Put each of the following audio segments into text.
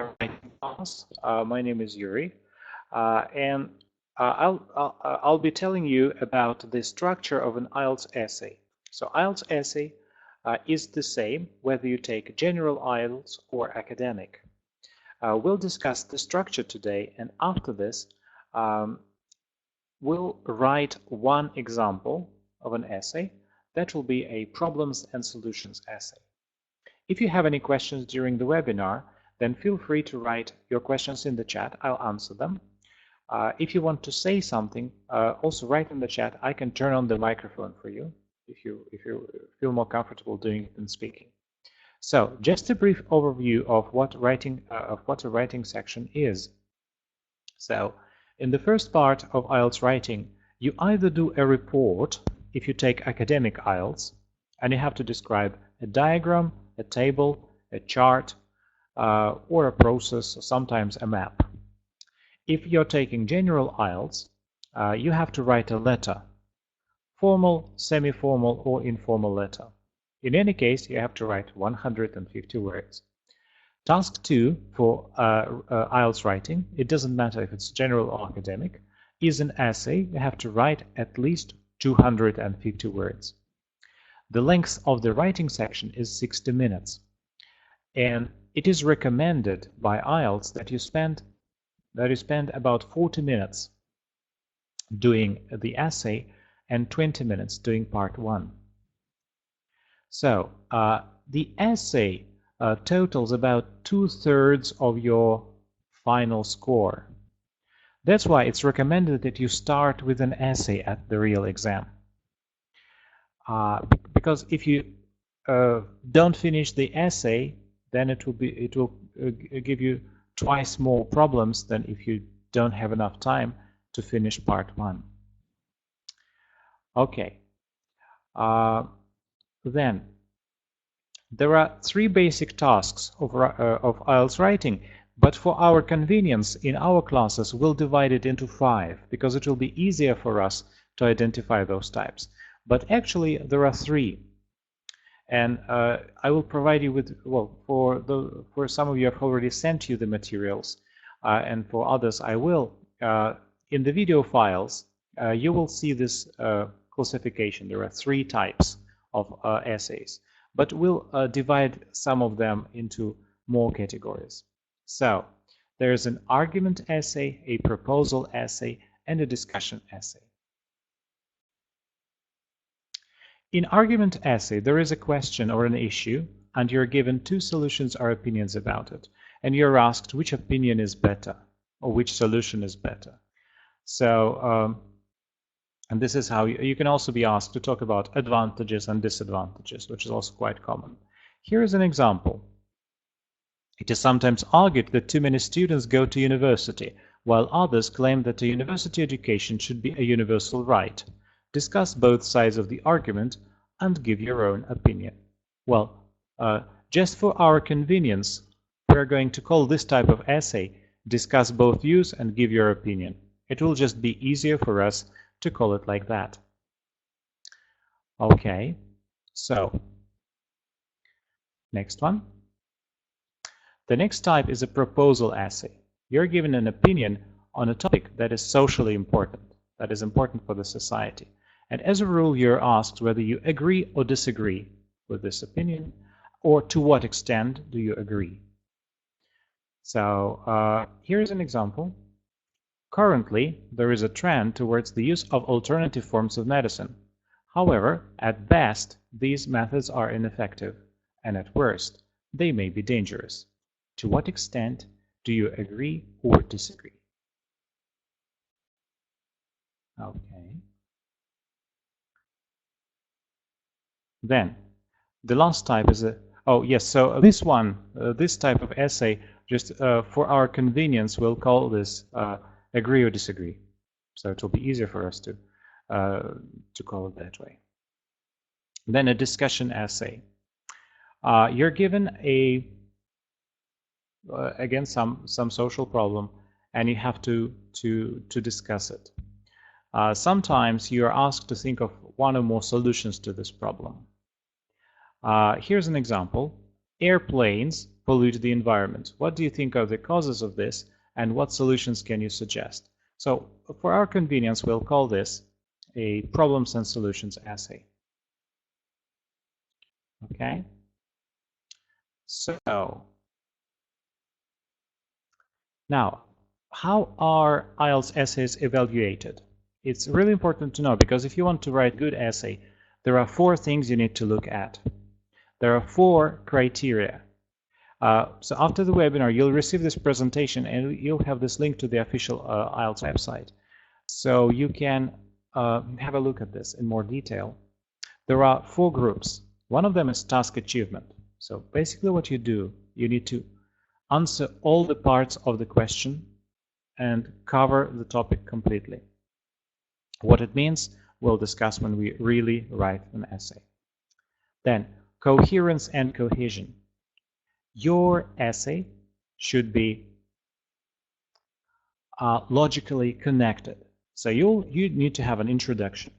writing class. My name is Yuri, and I'll be telling you about the structure of an Ielts essay. So IELTS essay is the same whether you take general Ielts or academic. We'll discuss the structure today, and after this, we'll write one example of an essay that will be a problems and solutions essay. If you have any questions during the webinar, then feel free to write your questions in the chat. I'll answer them. If you want to say something, also write in the chat. I can turn on the microphone for you if you feel more comfortable doing it than speaking. So, just a brief overview of what a writing section is. So, in the first part of IELTS writing, you either do a report if you take academic IELTS, and you have to describe a diagram, a table, a chart, or a process, or sometimes a map. If you're taking general IELTS, you have to write a letter, formal, semi-formal, or informal letter. In any case, you have to write 150 words. Task 2 for IELTS writing, it doesn't matter if it's general or academic, is an essay. You have to write at least 250 words. The length of the writing section is 60 minutes. And it is recommended by IELTS that you spend about 40 minutes doing the essay and 20 minutes doing part 1. So the essay totals about 2/3 of your final score. That's why it's recommended that you start with an essay at the real exam. Because if you don't finish the essay, then it will give you twice more problems than if you don't have enough time to finish part 1. Okay. Then there are 3 basic tasks of IELTS writing, but for our convenience in our classes we'll divide it into 5 because it will be easier for us to identify those types. But actually there are 3. And I will provide you with, well, for some of you I've already sent you the materials, and for others I will. In the video files, you will see this classification. There are 3 types of essays, but we'll divide some of them into more categories. So there's an argument essay, a proposal essay, and a discussion essay. In argument essay, there is a question or an issue, and you're given 2 solutions or opinions about it, and you're asked which opinion is better or which solution is better. So, and this is how you can also be asked to talk about advantages and disadvantages, which is also quite common. Here is an example. It is sometimes argued that too many students go to university, while others claim that a university education should be a universal right. Discuss both sides of the argument and give your own opinion. Well, just for our convenience, we're going to call this type of essay discuss both views and give your opinion. It will just be easier for us to call it like that. Okay, so next one. The next type is a proposal essay. You're given an opinion on a topic that is socially important, that is important for the society. And as a rule, you're asked whether you agree or disagree with this opinion, or to what extent do you agree. So here's an example. Currently, there is a trend towards the use of alternative forms of medicine. However, at best, these methods are ineffective, and at worst, they may be dangerous. To what extent do you agree or disagree? Okay. Then, the last type is this one, this type of essay, just for our convenience, we'll call this agree or disagree. So it will be easier for us to call it that way. Then a discussion essay. You're given again some social problem, and you have to discuss it. Sometimes you are asked to think of 1 or more solutions to this problem. Here's an example. Airplanes pollute the environment? What do you think are the causes of this, and what solutions can you suggest? So for our convenience, we'll call this a problems and solutions essay. Okay? So now, how are IELTS essays evaluated? It's really important to know, because if you want to write a good essay, there are 4 things you need to look at. There are 4 criteria. So after the webinar, you'll receive this presentation and you'll have this link to the official IELTS website. So you can have a look at this in more detail. There are 4 groups. One of them is task achievement. So basically what you do, you need to answer all the parts of the question and cover the topic completely. What it means, we'll discuss when we really write an essay. Then, coherence and cohesion. Your essay should be logically connected. So you need to have an introduction.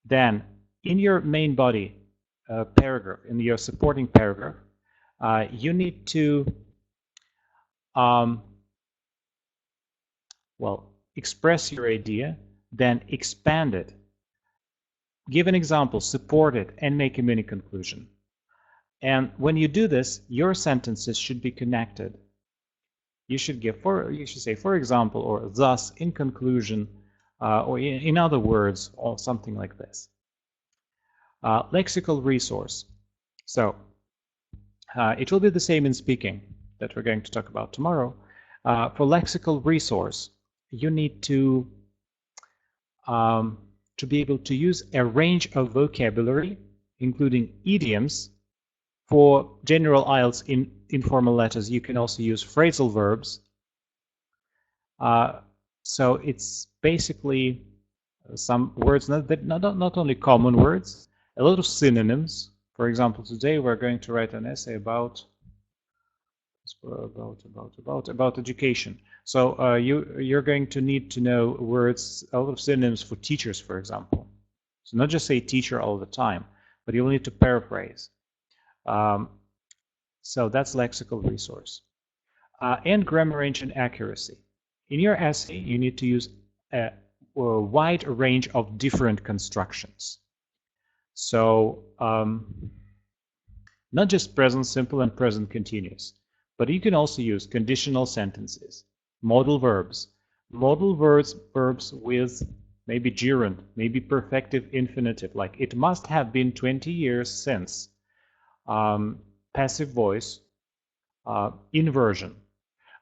Then, in your main body paragraph, in your supporting paragraph, you need to express your idea, then expand it, give an example, support it, and make a mini conclusion. And when you do this, your sentences should be connected. You should say, for example, or thus, in conclusion, or in other words, or something like this. Lexical resource. So it will be the same in speaking that we're going to talk about tomorrow. For lexical resource, you need to be able to use a range of vocabulary, including idioms. For general IELTS in informal letters, you can also use phrasal verbs. So it's basically some words, not only common words, a lot of synonyms. For example, today we're going to write an essay about education. So you're going to need to know words, a lot of synonyms for teachers, for example. So not just say teacher all the time, but you'll need to paraphrase. So that's lexical resource. And grammar range and accuracy. In your essay, you need to use a wide range of different constructions. So not just present simple and present continuous, but you can also use conditional sentences, modal verbs with maybe gerund, maybe perfective infinitive, like it must have been 20 years since. Passive voice, inversion.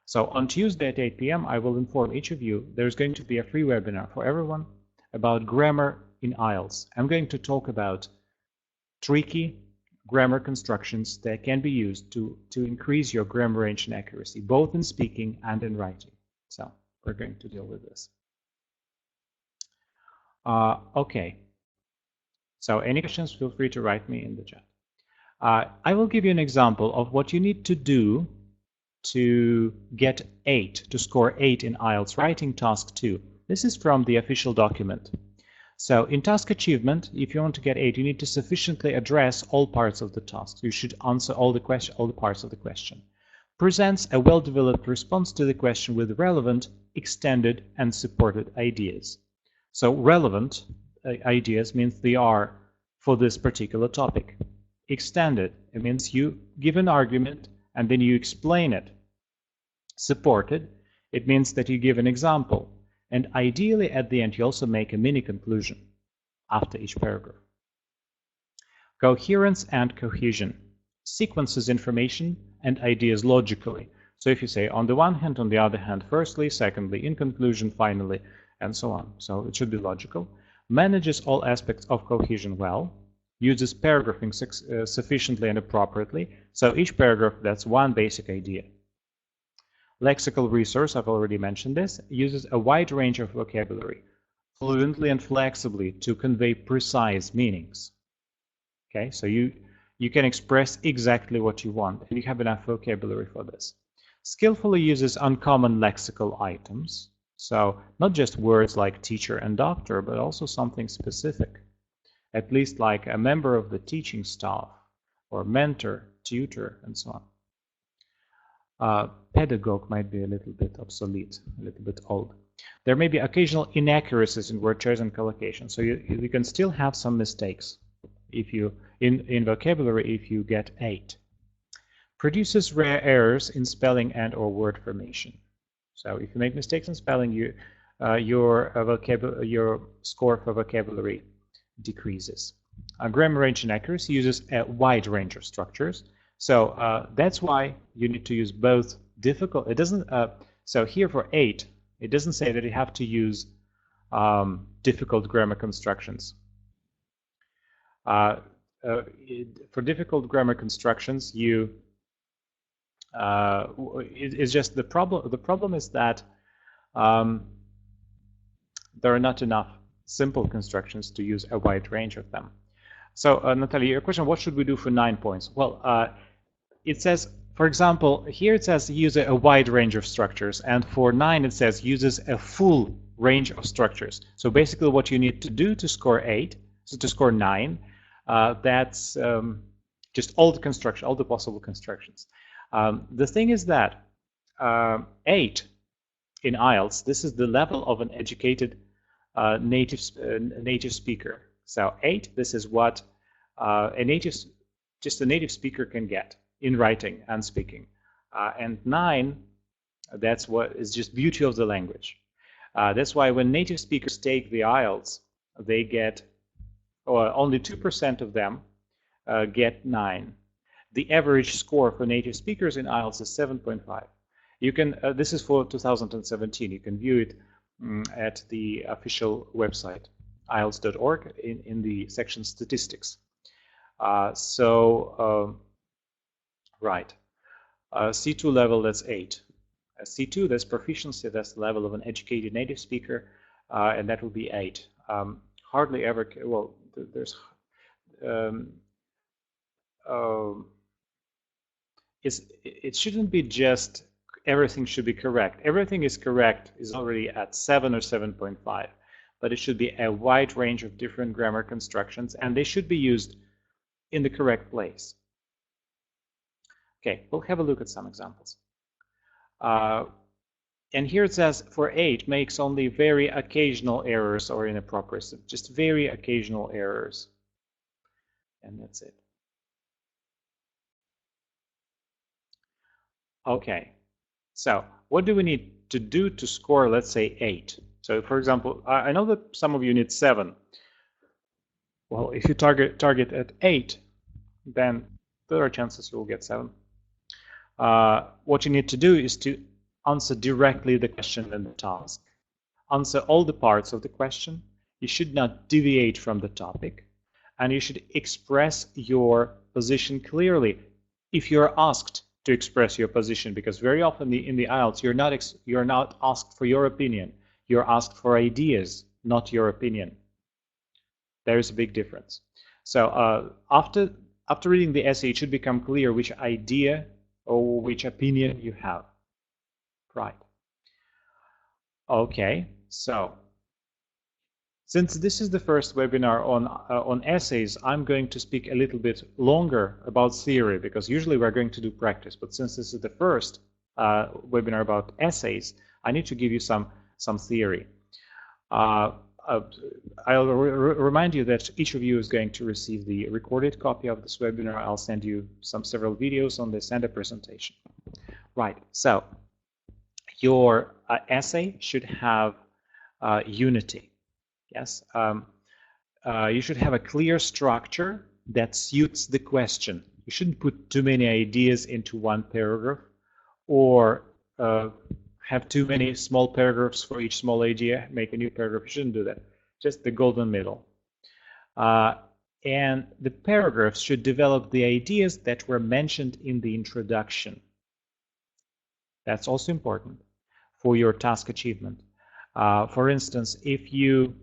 So on Tuesday at 8 p.m. I will inform each of you there's going to be a free webinar for everyone about grammar in IELTS. I'm going to talk about tricky grammar constructions that can be used to increase your grammar range and accuracy, both in speaking and in writing. So we're going to deal with this. Okay. So any questions, feel free to write me in the chat. I will give you an example of what you need to do to get 8, to score 8 in IELTS Writing Task 2. This is from the official document. So in task achievement, if you want to get 8, you need to sufficiently address all parts of the task. You should answer all the parts of the question. Presents a well-developed response to the question with relevant, extended, and supported ideas. So relevant ideas means they are for this particular topic. Extended, it means you give an argument and then you explain it. Supported, it means that you give an example. And ideally, at the end, you also make a mini conclusion after each paragraph. Coherence and cohesion. Sequences information and ideas logically. So if you say on the one hand, on the other hand, firstly, secondly, in conclusion, finally, and so on. So it should be logical. Manages all aspects of cohesion well. Uses paragraphing sufficiently and appropriately. So each paragraph, that's one basic idea. Lexical resource, I've already mentioned this, uses a wide range of vocabulary, fluently and flexibly to convey precise meanings. Okay, so you can express exactly what you want, and you have enough vocabulary for this. Skillfully uses uncommon lexical items, so not just words like teacher and doctor, but also something specific. At least like a member of the teaching staff, or mentor, tutor, and so on. Pedagogue might be a little bit obsolete, a little bit old. There may be occasional inaccuracies in word choice and collocation, so you can still have some mistakes if you in vocabulary if you get 8. Produces rare errors in spelling and or word formation. So if you make mistakes in spelling, your score for vocabulary decreases. Grammar range inaccuracy uses a wide range of structures. So that's why you need to use both difficult. It doesn't. So here for 8, it doesn't say that you have to use difficult grammar constructions. For difficult grammar constructions, it's just the problem. The problem is that there are not enough simple constructions to use a wide range of them. So, Natalia, your question: what should we do for 9 points? Well, it says, for example, here it says use a wide range of structures, and for 9 it says uses a full range of structures. So basically, what you need to do to score 8, so to score 9, that's just all the construction, all the possible constructions. The thing is that 8 in Ielts, this is the level of an educated native speaker. So 8, this is what just a native speaker can get in writing and speaking. And 9, that's what is just beauty of the language. That's why when native speakers take the Ielts, they get, or only 2% of them get 9. The average score for native speakers in Ielts is 7.5. You can. This is for 2017. You can view it at the official website, ielts.org, in the section statistics. Right. C2 level, that's 8. C2, that's proficiency, that's the level of an educated native speaker, and that will be 8. Hardly ever. Well, there's. It shouldn't be just everything should be correct. Everything is correct is already at 7 or 7.5, but it should be a wide range of different grammar constructions, and they should be used in the correct place. Okay, we'll have a look at some examples. And here it says for 8 makes only very occasional errors or inappropriate, just very occasional errors, and that's it. Okay, so what do we need to do to score, let's say, 8? So, for example, I know that some of you need 7. Well, if you target at 8, then there are chances you will get 7. What you need to do is to answer directly the question and the task. Answer all the parts of the question. You should not deviate from the topic, and you should express your position clearly if you're asked to express your position, because very often in the Ielts you're not asked for your opinion. You're asked for ideas, not your opinion. There is a big difference. So after reading the essay, it should become clear which idea or which opinion you have. Right. Okay. So since this is the first webinar on essays, I'm going to speak a little bit longer about theory, because usually we're going to do practice. But since this is the first webinar about essays, I need to give you some theory. I'll remind you that each of you is going to receive the recorded copy of this webinar. I'll send you several videos on this and a presentation. Right. So your essay should have unity. Yes, you should have a clear structure that suits the question. You shouldn't put too many ideas into one paragraph, or have too many small paragraphs for each small idea, make a new paragraph. You shouldn't do that. Just the golden middle. And the paragraphs should develop the ideas that were mentioned in the introduction. That's also important for your task achievement. For instance, if you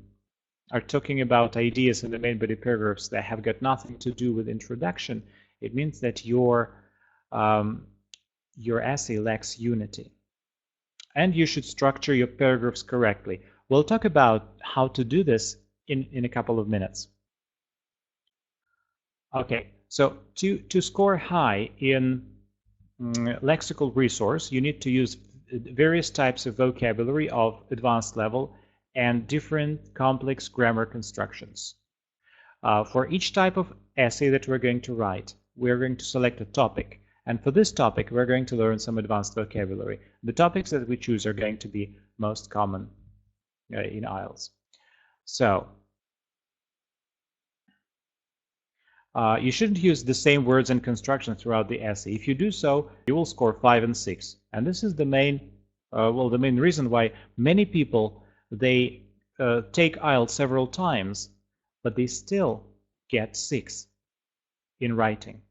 are talking about ideas in the main body paragraphs that have got nothing to do with introduction, it means that your essay lacks unity. And you should structure your paragraphs correctly. We'll talk about how to do this in a couple of minutes. Okay, so to score high in lexical resource, you need to use various types of vocabulary of advanced level and different complex grammar constructions. For each type of essay that we're going to write, we're going to select a topic. And for this topic, we're going to learn some advanced vocabulary. The topics that we choose are going to be most common in IELTS. So, you shouldn't use the same words and constructions throughout the essay. If you do so, you will score 5 and 6. And this is the main, the main reason why many people, they take IELTS several times, but they still get 6 in writing.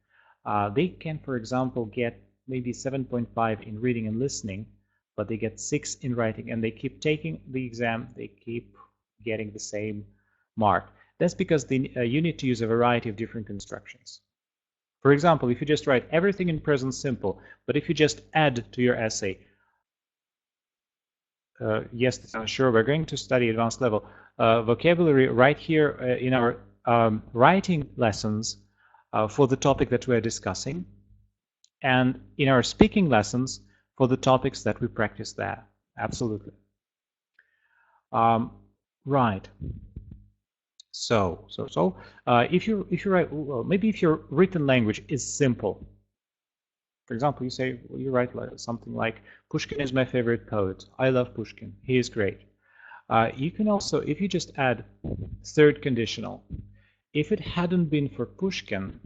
They can, for example, get maybe 7.5 in reading and listening, but they get 6 in writing, and they keep taking the exam, they keep getting the same mark. That's because you need to use a variety of different constructions. For example, if you just write everything in present simple, but if you just add to your essay, yes, sure, we're going to study advanced level vocabulary right here in our writing lessons for the topic that we're discussing, and in our speaking lessons for the topics that we practice there. Absolutely. Right. So, if you write, well, maybe if your written language is simple. For example, you write something like, Pushkin is my favorite poet. I love Pushkin. He is great. You can also, if you just add third conditional, if it hadn't been for Pushkin,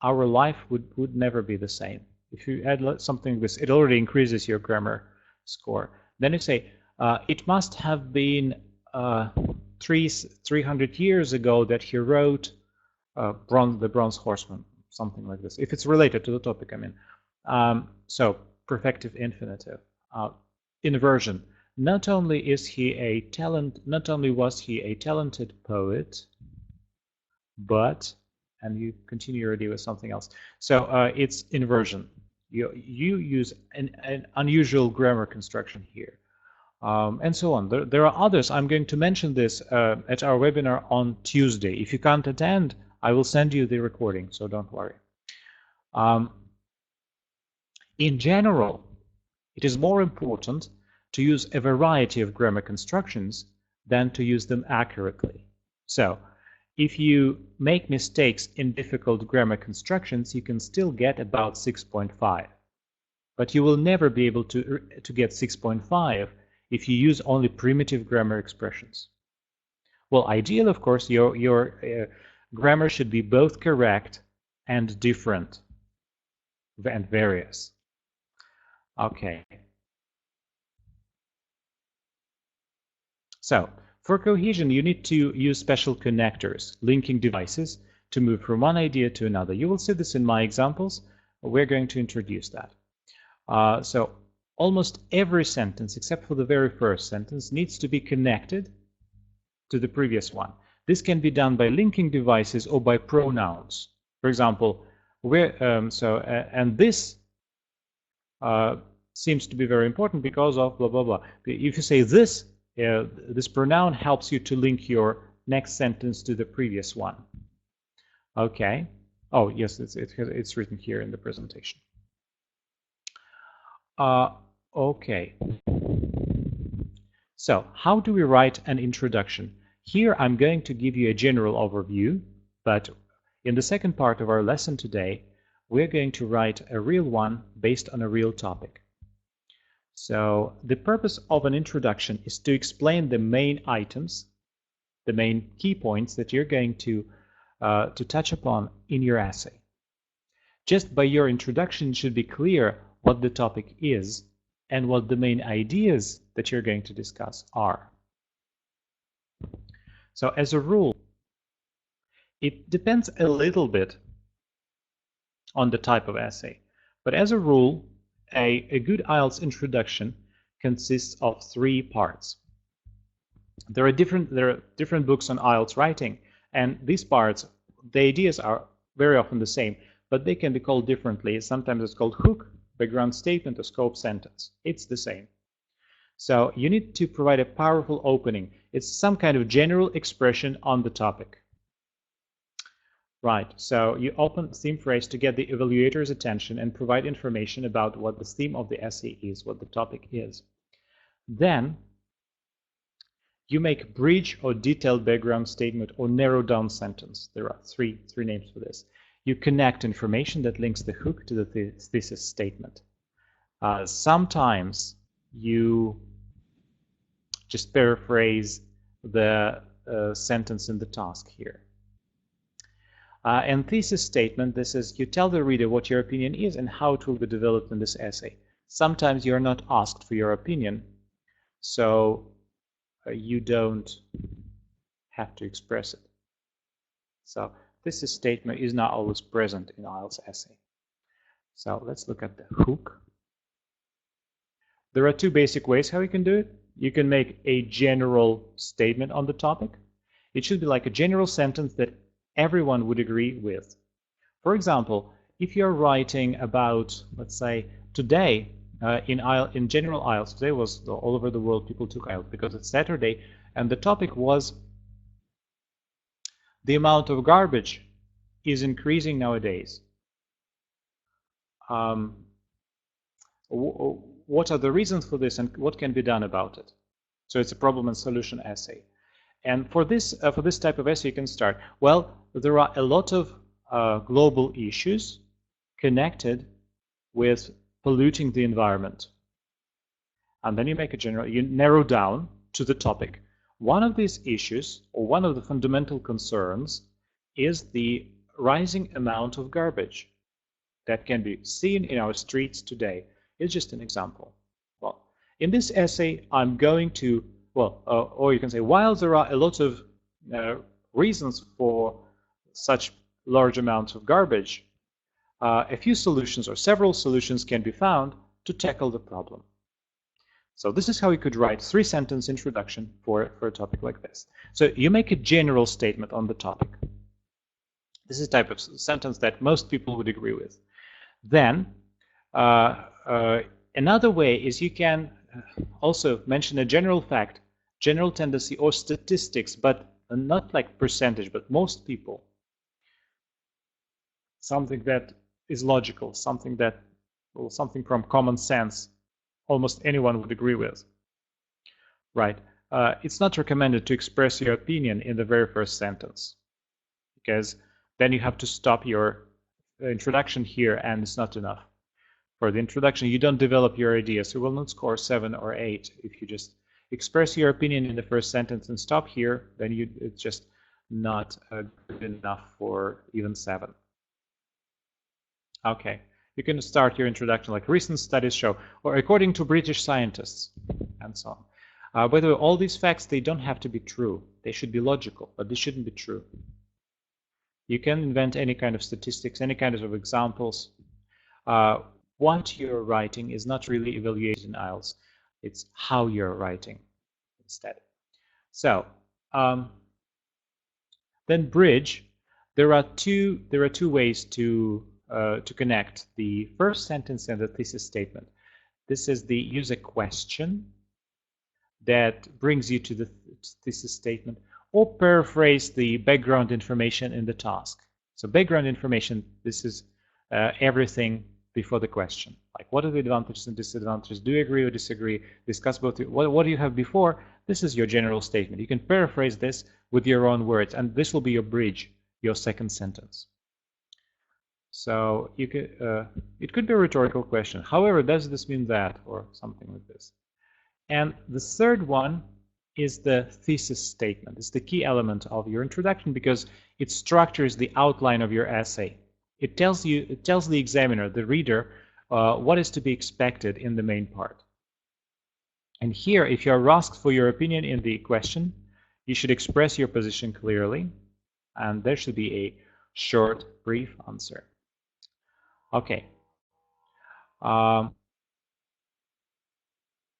our life would never be the same. If you add something like this, it already increases your grammar score. Then you say, it must have been 300 years ago that he wrote the Bronze Horseman, something like this. If it's related to the topic, I mean. So perfective infinitive. Inversion. Not only was he a talented poet, but, and you continue your idea with something else. So it's inversion. You use an unusual grammar construction here. And so on. There are others. I'm going to mention this at our webinar on Tuesday. If you can't attend, I will send you the recording, so don't worry. In general, it is more important to use a variety of grammar constructions than to use them accurately. So, if you make mistakes in difficult grammar constructions, you can still get about 6.5. But you will never be able to get 6.5 if you use only primitive grammar expressions. Well, ideal, of course, your grammar should be both correct and different and various. Okay. So, for cohesion, you need to use special connectors, linking devices, to move from one idea to another. You will see this in my examples. We're going to introduce that. So, almost every sentence, except for the very first sentence, needs to be connected to the previous one. This can be done by linking devices or by pronouns. For example, and this seems to be very important because of blah, blah, blah. If you say this, this pronoun helps you to link your next sentence to the previous one. Okay. Oh, yes, it's written here in the presentation. Okay. So, how do we write an introduction? Here I'm going to give you a general overview, but in the second part of our lesson today, we're going to write a real one based on a real topic. So, the purpose of an introduction is to explain the main items, the main key points that you're going to touch upon in your essay. Just by your introduction, it should be clear what the topic is and what the main ideas that you're going to discuss are. So as a rule, it depends a little bit on the type of essay, but as a rule, a good IELTS introduction consists of 3 parts. There are different books on IELTS writing, and these parts, the ideas are very often the same, but they can be called differently. Sometimes it's called hook, background statement, or scope sentence. It's the same. So you need to provide a powerful opening. It's some kind of general expression on the topic. Right, so you open theme phrase to get the evaluator's attention and provide information about what the theme of the essay is, what the topic is. Then you make bridge or detailed background statement or narrow down sentence. There are three names for this. You connect information that links the hook to the thesis statement. Sometimes you just paraphrase the sentence in the task here. And thesis statement, this is you tell the reader what your opinion is and how it will be developed in this essay. Sometimes you're not asked for your opinion, so you don't have to express it. So thesis statement is not always present in Ielts essay. So let's look at the hook. There are two basic ways how you can do it. You can make a general statement on the topic. It should be like a general sentence that everyone would agree with. For example, if you're writing about, let's say, today in general Ielts, today was all over the world people took Ielts because it's Saturday, and the topic was the amount of garbage is increasing nowadays. What are the reasons for this and what can be done about it? So it's a problem and solution essay. And for this type of essay, you can start. Well, there are a lot of global issues connected with polluting the environment. And then you make a general, you narrow down to the topic. One of these issues, or one of the fundamental concerns, is the rising amount of garbage that can be seen in our streets today. It's just an example. Well, in this essay, I'm going to, or you can say, while there are a lot of reasons for such large amounts of garbage, a few solutions or several solutions can be found to tackle the problem. So this is how you could write 3-sentence introduction for a topic like this. So you make a general statement on the topic. This is the type of sentence that most people would agree with. Then another way is you can also mention a general fact, general tendency, or statistics, but not like percentage, but most people. Something that is logical, something from common sense, almost anyone would agree with. Right. It's not recommended to express your opinion in the very first sentence, because then you have to stop your introduction here, and it's not enough. For the introduction, you don't develop your ideas. You will not score 7 or 8 if you just express your opinion in the first sentence and stop here. Then it's just not good enough for even 7. Okay, you can start your introduction like recent studies show, or according to British scientists, and so on. By the way, all these facts, they don't have to be true. They should be logical, but they shouldn't be true. You can invent any kind of statistics, any kind of examples. What you're writing is not really evaluated in Ielts. It's how you're writing instead. So then bridge. There are two ways to connect the first sentence and the thesis statement. This is the use a question that brings you to the thesis statement, or paraphrase the background information in the task. So background information, this is everything before the question. Like, what are the advantages and disadvantages? Do you agree or disagree? Discuss both. What do you have before? This is your general statement. You can paraphrase this with your own words, and this will be your bridge, your second sentence. So you could, it could be a rhetorical question. However, does this mean that, or something like this? And the third one is the thesis statement. It's the key element of your introduction because it structures the outline of your essay. It tells the examiner, the reader, what is to be expected in the main part. And here, if you are asked for your opinion in the question, you should express your position clearly, and there should be a short, brief answer. Okay.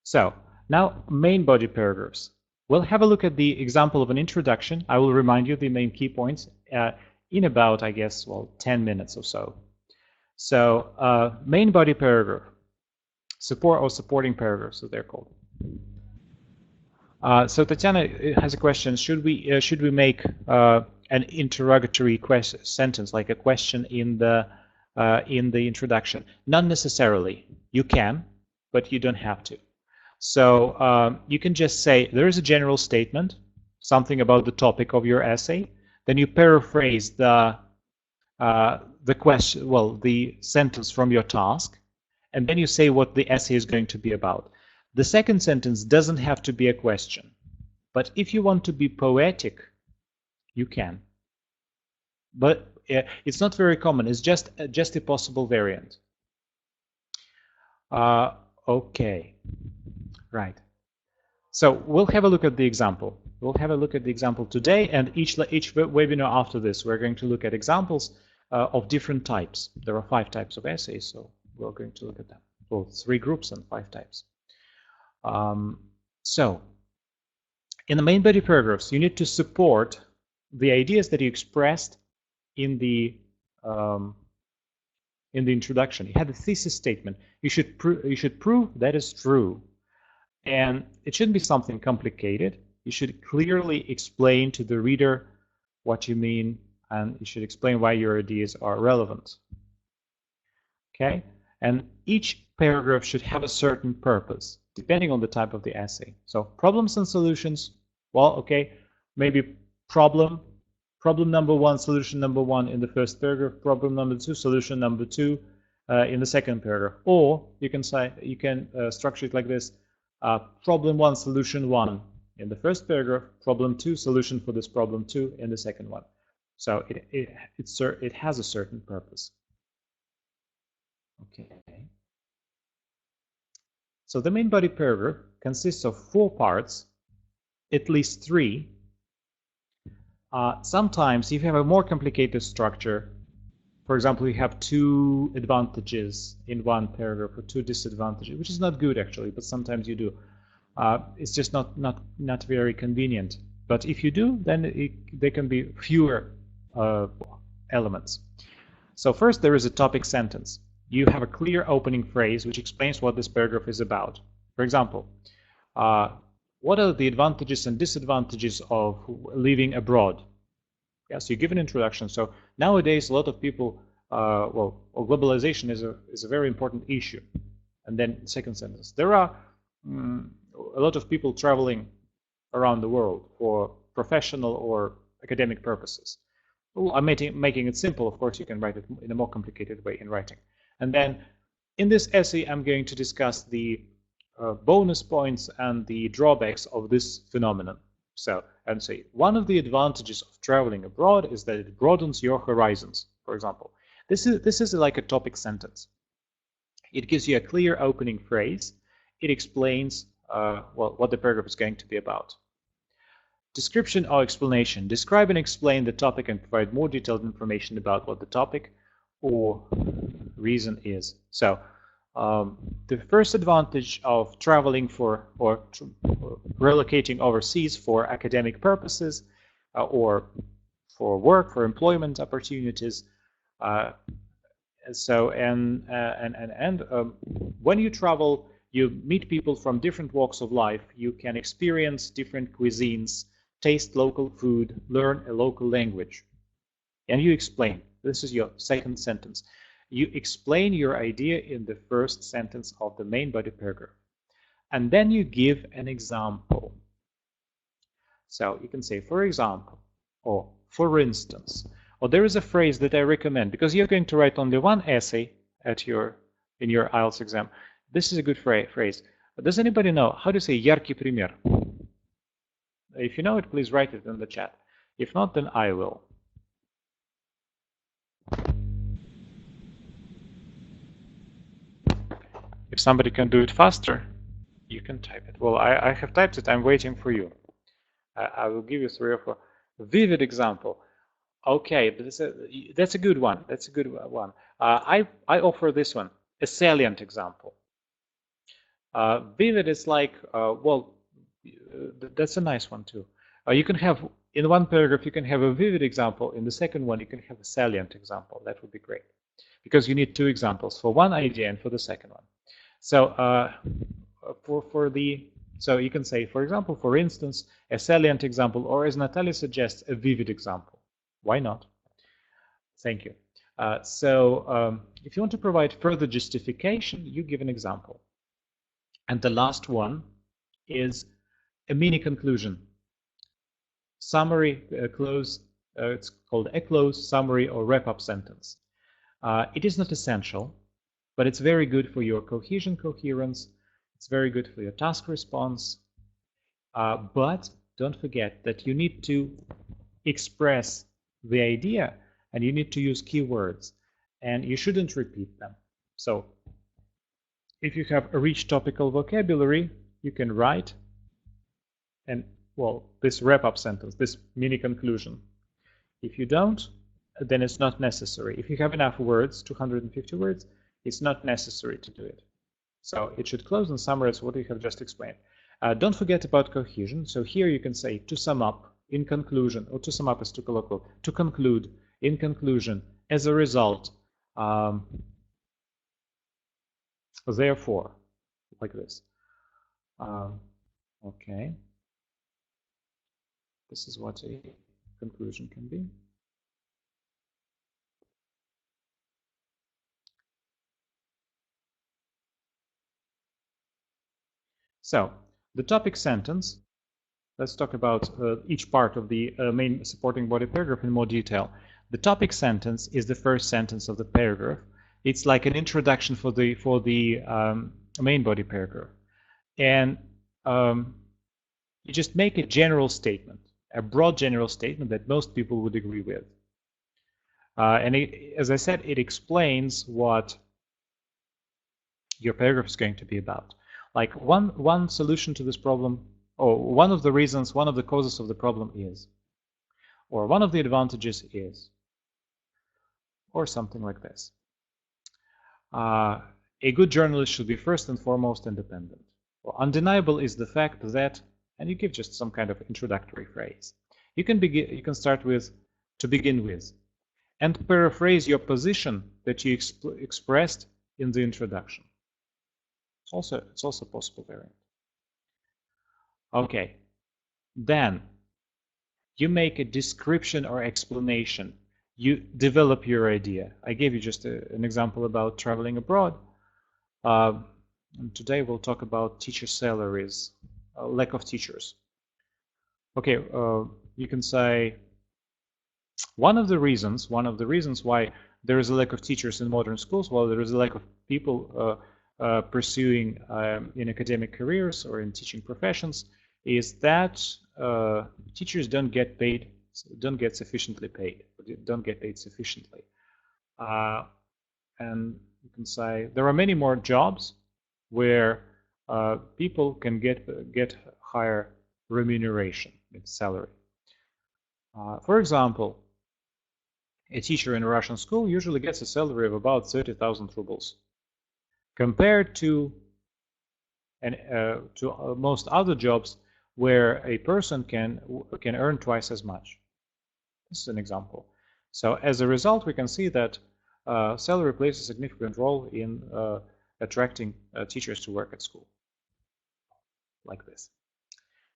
So now main body paragraphs. We'll have a look at the example of an introduction. I will remind you the main key points in about, I guess, 10 minutes or so. So main body paragraph, support or supporting paragraphs, as they're called. So Tatiana has a question: should we make an interrogatory sentence, like a question in the introduction. Not necessarily. You can, but you don't have to. So you can just say there is a general statement, something about the topic of your essay. Then you paraphrase the question, well, the sentence from your task, and then you say what the essay is going to be about. The second sentence doesn't have to be a question, but if you want to be poetic, you can. But it's not very common. It's just a possible variant. Okay, right. So we'll have a look at the example. We'll have a look at the example today, and each webinar after this, we're going to look at examples of different types. There are 5 types of essays, so we're going to look at them. Well, 3 groups and 5 types. So, in the main body paragraphs, you need to support the ideas that you expressed in the introduction. You had a thesis statement. You should prove that is true, and it shouldn't be something complicated. You should clearly explain to the reader what you mean, and you should explain why your ideas are relevant. Okay, and each paragraph should have a certain purpose, depending on the type of the essay. So problems and solutions. Well, okay, maybe problem number 1, solution number 1 in the first paragraph, problem number 2, solution number 2 in the second paragraph. Or you can say, structure it like this: problem 1, solution 1 in the first paragraph, problem 2, solution for this problem 2 in the second one. So it has a certain purpose. Okay. So the main body paragraph consists of 4 parts, at least 3. Sometimes if you have a more complicated structure, for example, you have 2 advantages in one paragraph or 2 disadvantages, which is not good actually, but sometimes you do. It's just not very convenient. But if you do, then there can be fewer elements. So first there is a topic sentence. You have a clear opening phrase which explains what this paragraph is about. For example, what are the advantages and disadvantages of living abroad? Yes, you give an introduction. So nowadays a lot of people, globalization is a very important issue. And then second sentence, there are a lot of people traveling around the world for professional or academic purposes. Well, I'm making it simple. Of course, you can write it in a more complicated way in writing. And then in this essay, I'm going to discuss the bonus points and the drawbacks of this phenomenon. So, and say, one of the advantages of traveling abroad is that it broadens your horizons, for example. This is like a topic sentence. It gives you a clear opening phrase. It explains what the paragraph is going to be about. Description or explanation. Describe and explain the topic and provide more detailed information about what the topic or reason is. So, the first advantage of traveling for or relocating overseas for academic purposes or for work, for employment opportunities. When you travel, you meet people from different walks of life. You can experience different cuisines, taste local food, learn a local language. And you explain. This is your second sentence. You explain your idea in the first sentence of the main body paragraph. And then you give an example. So you can say, for example, or for instance, or there is a phrase that I recommend, because you're going to write only one essay in your IELTS exam. This is a good phrase. Does anybody know how to say яркий пример? If you know it, please write it in the chat. If not, then I will. If somebody can do it faster, you can type it. Well, I have typed it. I'm waiting for you. I will give you 3 or 4. Vivid example. Okay, but that's a good one. That's a good one. I offer this one, a salient example. Vivid is like, that's a nice one too. You can have, in one paragraph, you can have a vivid example. In the second one, you can have a salient example. That would be great. Because you need 2 examples, for one idea and for the second one. So so you can say, for example, for instance, a salient example, or as Natalia suggests, a vivid example. Why not? Thank you. If you want to provide further justification, you give an example. And the last one is a mini conclusion. Summary, close, it's called a close, summary, or wrap-up sentence. It is not essential, but it's very good for your cohesion, coherence. It's very good for your task response. But don't forget that you need to express the idea and you need to use keywords and you shouldn't repeat them. So if you have a rich topical vocabulary, you can write and, well, this wrap-up sentence, this mini conclusion. If you don't, then it's not necessary. If you have enough words, 250 words, it's not necessary to do it. So it should close and summarize what you have just explained. Don't forget about cohesion. So here you can say to sum up, in conclusion, or to sum up is too colloquial, to conclude, in conclusion, as a result, therefore, like this. Okay. This is what a conclusion can be. So, the topic sentence, let's talk about each part of the main supporting body paragraph in more detail. The topic sentence is the first sentence of the paragraph. It's like an introduction for the main body paragraph. And you just make a general statement, a broad general statement that most people would agree with. And as I said, it explains what your paragraph is going to be about. Like one solution to this problem, or one of the reasons, one of the causes of the problem is, or one of the advantages is, or something like this. A good journalist should be first and foremost independent. Well, undeniable is the fact that, and you give just some kind of introductory phrase. You can start with to begin with, and paraphrase your position that you expressed in the introduction. It's also a possible variant. Okay, then you make a description or explanation. You develop your idea. I gave you just an example about traveling abroad. And today we'll talk about teacher salaries, lack of teachers. Okay, you can say one of the reasons why there is a lack of teachers in modern schools, well, there is a lack of people pursuing in academic careers or in teaching professions, is that teachers don't get sufficiently paid, don't get paid sufficiently. And you can say there are many more jobs where people can get higher remuneration, salary. For example, a teacher in a Russian school usually gets a salary of about 30,000 rubles, compared to most other jobs where a person can earn twice as much. This is an example. So as a result, we can see that salary plays a significant role in attracting teachers to work at school, like this.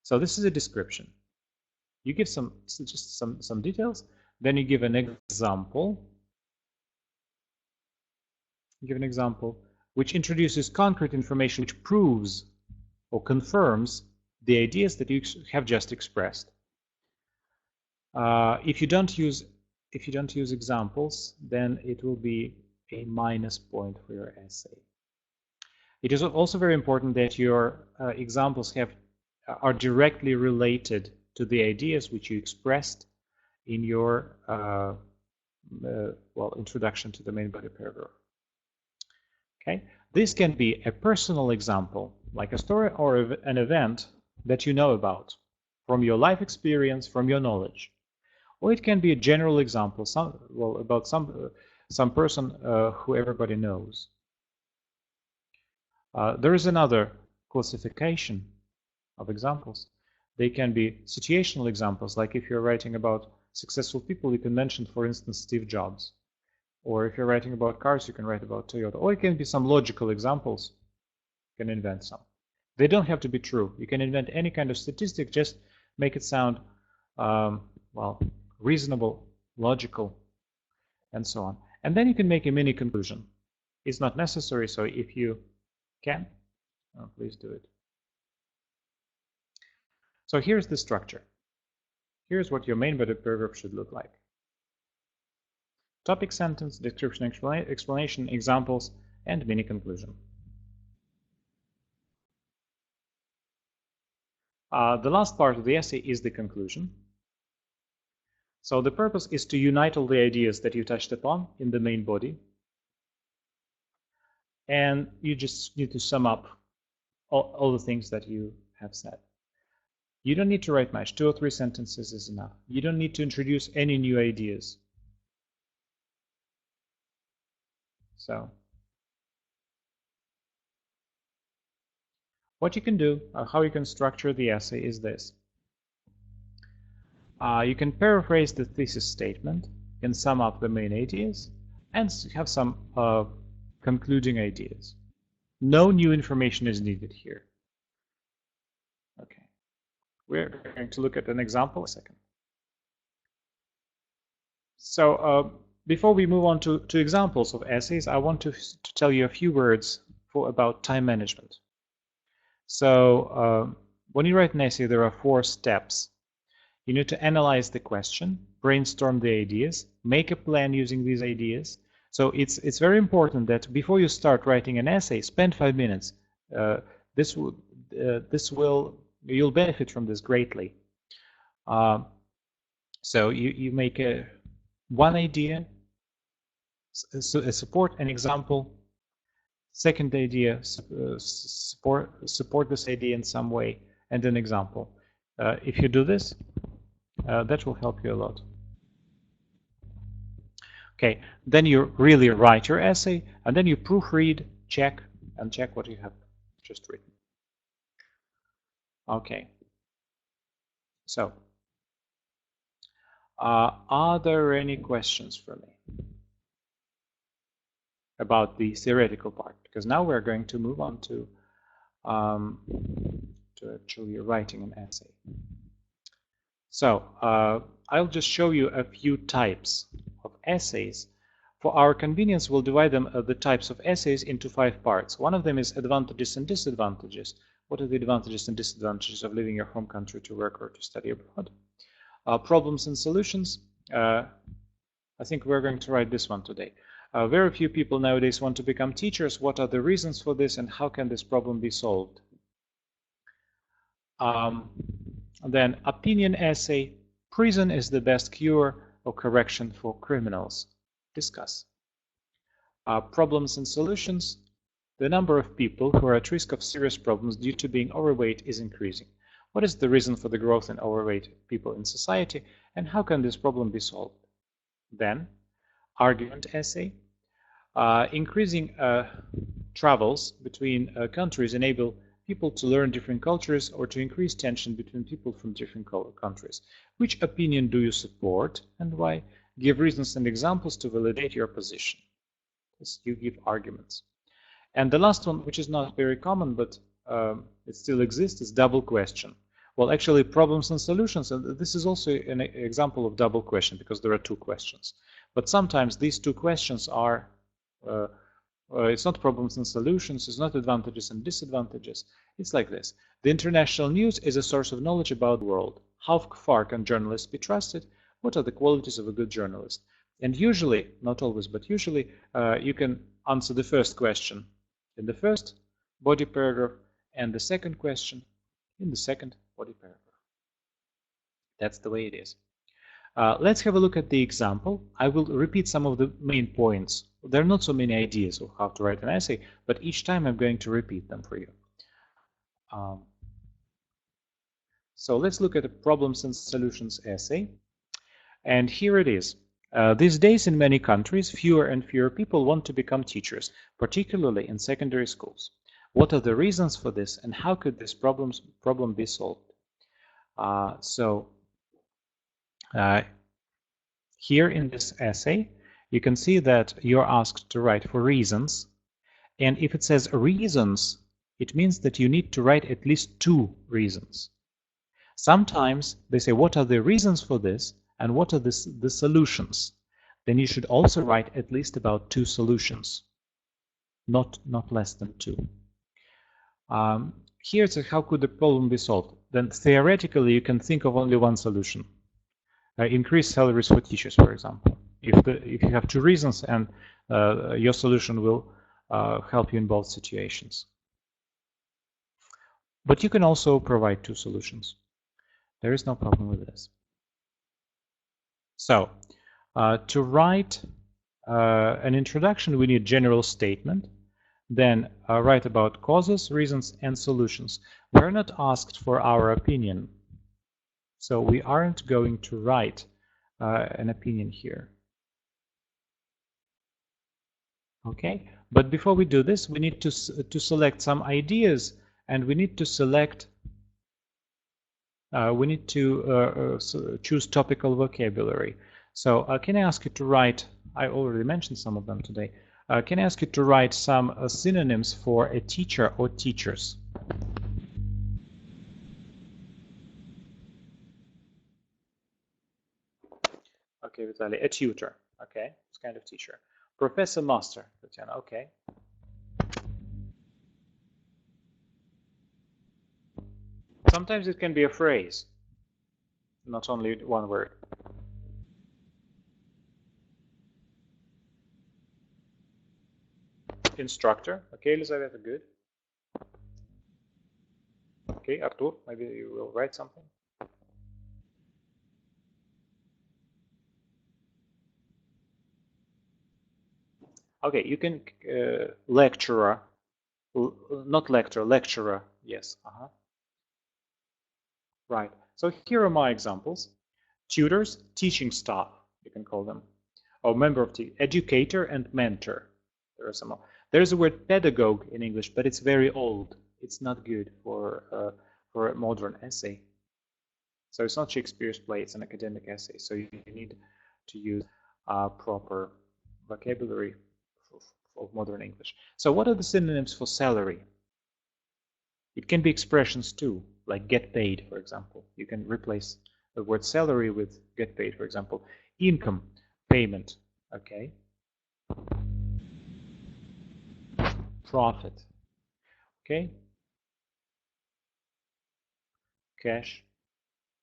So this is a description. You give just some details, then you give an example. You give an example which introduces concrete information which proves or confirms the ideas that you have just expressed. If you don't use examples, then it will be a minus point for your essay. It is also very important that your examples are directly related to the ideas which you expressed in your introduction to the main body paragraph. Okay, this can be a personal example, like a story or an event that you know about from your life experience, from your knowledge, or it can be a general example, about some person who everybody knows. There is another classification of examples. They can be situational examples, like if you're writing about successful people, you can mention, for instance, Steve Jobs. Or if you're writing about cars, you can write about Toyota. Or it can be some logical examples. You can invent some. They don't have to be true. You can invent any kind of statistic, just make it sound, reasonable logical, and so on. And then you can make a mini conclusion. It's not necessary, so if you can, please do it. So here's the structure. Here's what your main body paragraph should look like. Topic sentence, description, explanation, examples, and mini conclusion. The last part of the essay is the conclusion. So the purpose is to unite all the ideas that you touched upon in the main body. And you just need to sum up all the things that you have said. You don't need to write much. 2 or 3 sentences is enough. You don't need to introduce any new ideas. So what you can do, how you can structure the essay is this. You can paraphrase the thesis statement, you can sum up the main ideas, and have some concluding ideas. No new information is needed here. Okay. We're going to look at an example in a second. So before we move on to examples of essays, I want to tell you a few words about time management. So when you write an essay, there are 4 steps. You need to analyze the question, brainstorm the ideas, make a plan using these ideas. So it's very important that before you start writing an essay, spend 5 minutes. You'll benefit from this greatly. So you make one idea, a support, an example. Second idea, support this idea in some way, and an example. If you do this, that will help you a lot. Okay, then you really write your essay, and then you proofread, check what you have just written. Okay. So, are there any questions for me about the theoretical part? Because now we're going to move on to actually writing an essay. So I'll just show you a few types of essays. For our convenience, we'll divide them, the types of essays, into 5 parts. One of them is advantages and disadvantages. What are the advantages and disadvantages of leaving your home country to work or to study abroad? Problems and solutions. I think we're going to write this one today. Very few people nowadays want to become teachers. What are the reasons for this, and how can this problem be solved? Then opinion essay. Prison is the best cure or correction for criminals. Discuss. Problems and solutions. The number of people who are at risk of serious problems due to being overweight is increasing. What is the reason for the growth in overweight people in society, and how can this problem be solved? Then, argument essay. Increasing travels between countries enable people to learn different cultures or to increase tension between people from different countries. Which opinion do you support and why? Give reasons and examples to validate your position. You give arguments. And the last one, which is not very common, but it still exists, is double question. Well, actually, problems and solutions, and this is also an example of double question because there are 2 questions. But sometimes these 2 questions are, it's not problems and solutions, it's not advantages and disadvantages. It's like this. The international news is a source of knowledge about the world. How far can journalists be trusted? What are the qualities of a good journalist? And usually, not always, but usually, you can answer the first question in the first body paragraph and the second question in the second body paragraph. That's the way it is. Let's have a look at the example. I will repeat some of the main points. There are not so many ideas of how to write an essay, but each time I'm going to repeat them for you. So let's look at the problems and solutions essay. And here it is. These days in many countries, fewer and fewer people want to become teachers, particularly in secondary schools. What are the reasons for this, and how could this problem be solved? Here in this essay, you can see that you're asked to write for reasons. And if it says reasons, it means that you need to write at least 2 reasons. Sometimes they say, what are the reasons for this? and what are the solutions, then you should also write at least about 2 solutions, not less than 2. Here's how could the problem be solved. Then theoretically you can think of only one solution. Increase salaries for teachers, for example. If you have 2 reasons, and your solution will help you in both situations. But you can also provide 2 solutions. There is no problem with this. So, to write an introduction, we need general statement. Then write about causes, reasons, and solutions. We're not asked for our opinion, so we aren't going to write an opinion here. Okay, but before we do this, we need to select some ideas, and we need to select. Choose topical vocabulary. So can I ask you to write? I already mentioned some of them today. Can I ask you to write some synonyms for a teacher or teachers? Okay, Vitaly, a tutor. Okay, it's kind of teacher. Professor, master, Tatiana. Okay. Sometimes it can be a phrase, not only one word. Instructor. Okay, Elizabeth, good. Okay, Artur, maybe you will write something. Okay, you can lecturer, not lecturer, lecturer. Yes. Right. So here are my examples. Tutors, teaching staff, you can call them, or member of the educator and mentor. There are some more. There's a word pedagogue in English, but it's very old. It's not good for a modern essay. So it's not Shakespeare's play, it's an academic essay. So you need to use proper vocabulary of modern English. So what are the synonyms for salary? It can be expressions too, like get paid, for example. You can replace the word salary with get paid, for example. Income, payment, okay. Profit, okay. Cash,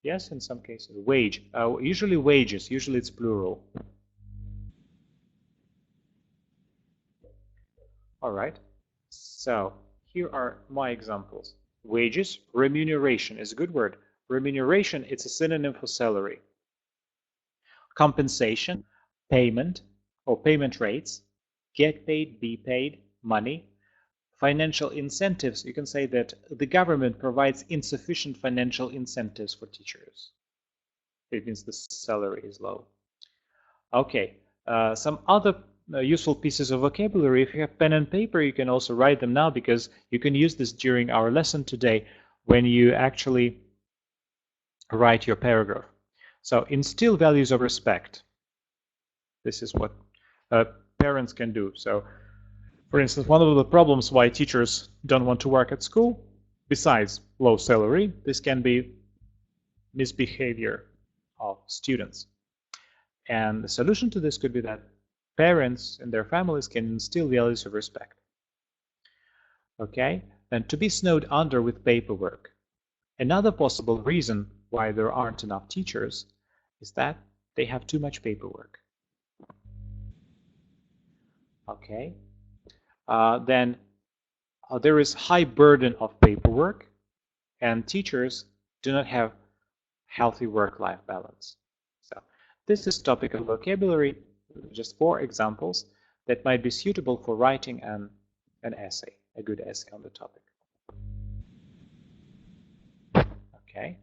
yes, in some cases. Wage, usually wages, usually it's plural. All right, so here are my examples. Wages, remuneration is a good word. Remuneration, it's a synonym for salary. Compensation, payment or payment rates, get paid, be paid, money. Financial incentives, you can say that the government provides insufficient financial incentives for teachers. It means the salary is low. Okay, some other useful pieces of vocabulary. If you have pen and paper, you can also write them now, because you can use this during our lesson today when you actually write your paragraph. So instill values of respect. This is what parents can do. So, for instance, one of the problems why teachers don't want to work at school, besides low salary, this can be misbehavior of students. And the solution to this could be that parents and their families can instill values of respect. Okay, and to be snowed under with paperwork. Another possible reason why there aren't enough teachers is that they have too much paperwork. Okay, then there is high burden of paperwork, and teachers do not have healthy work-life balance. So this is topical vocabulary, just 4 examples that might be suitable for writing an essay, a good essay on the topic. Okay,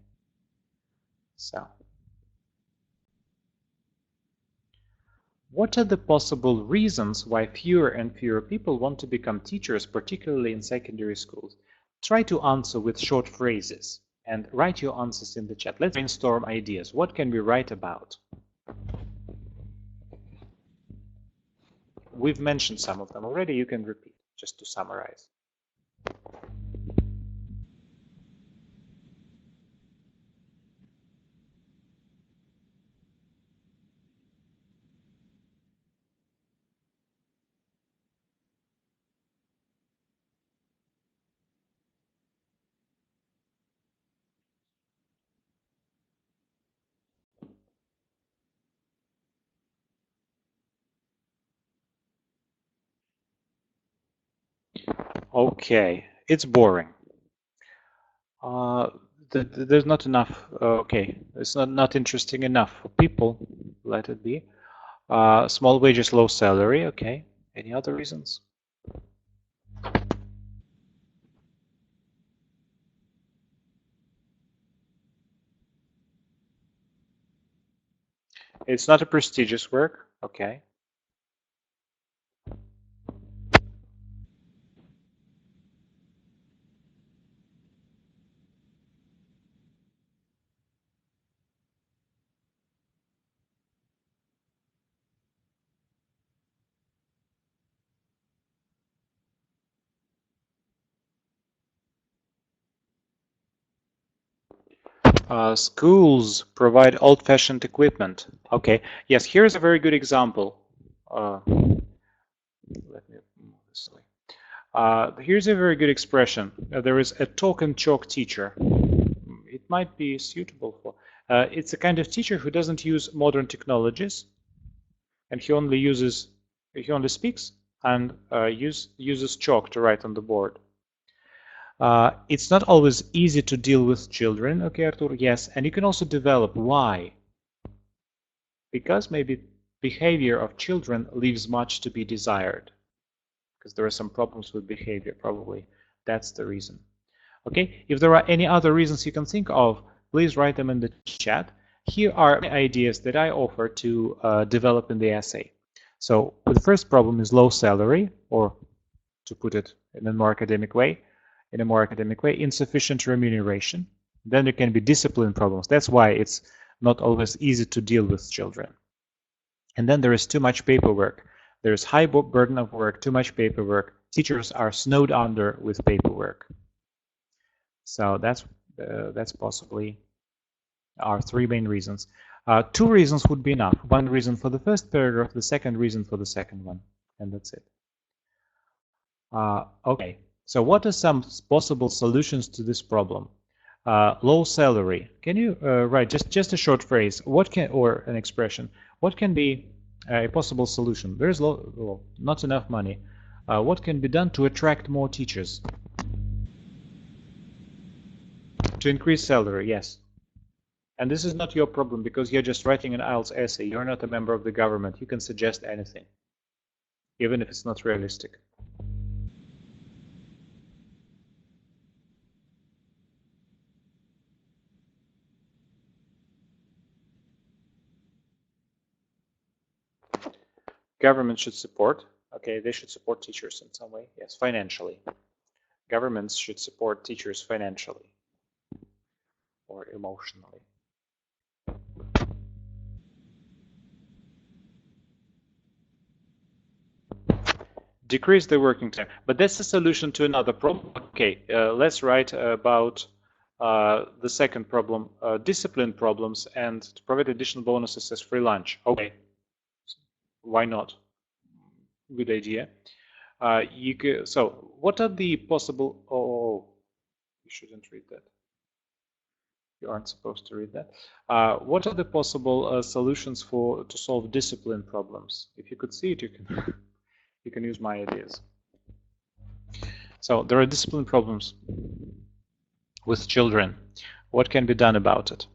so what are the possible reasons why fewer and fewer people want to become teachers, particularly in secondary schools? Try to answer with short phrases and write your answers in the chat. Let's brainstorm ideas. What can we write about? We've mentioned some of them already. You can repeat just to summarize. Okay, it's boring. There's not enough. Okay, it's not interesting enough for people. Let it be. Small wages, low salary. Okay. Any other reasons? It's not a prestigious work. Okay. Schools provide old-fashioned equipment. Okay. Yes, here's a very good example. Let me move this way. Here's a very good expression. There is a talk and chalk teacher. It might be suitable for. It's a kind of teacher who doesn't use modern technologies, and he only speaks and uses chalk to write on the board. It's not always easy to deal with children. Okay, Artur, yes, and you can also develop why. Because maybe behavior of children leaves much to be desired. Because there are some problems with behavior, probably. That's the reason. Okay, if there are any other reasons you can think of, please write them in the chat. Here are ideas that I offer to develop in the essay. So the first problem is low salary, or to put it in a more academic way, insufficient remuneration. Then there can be discipline problems. That's why it's not always easy to deal with children. And then there is too much paperwork. There is high burden of work, too much paperwork. Teachers are snowed under with paperwork. So that's possibly our three main reasons. Two reasons would be enough. One reason for the first paragraph, the second reason for the second one, and that's it. Okay, so what are some possible solutions to this problem? Low salary. Can you write just a short phrase? What can, or an expression? What can be a possible solution? There is not enough money. What can be done to attract more teachers? To increase salary, yes. And this is not your problem because you're just writing an Ielts essay. You're not a member of the government. You can suggest anything, even if it's not realistic. Government should support. Okay, they should support teachers in some way. Yes, financially. Governments should support teachers financially or emotionally. Decrease the working time. But that's the solution to another problem. Okay, let's write about the second problem, discipline problems, and to provide additional bonuses as free lunch. Okay, why not? Good idea. So what are the possible... Oh, you shouldn't read that. You aren't supposed to read that. What are the possible solutions to solve discipline problems? If you could see it, you can you can use my ideas. So there are discipline problems with children. What can be done about it?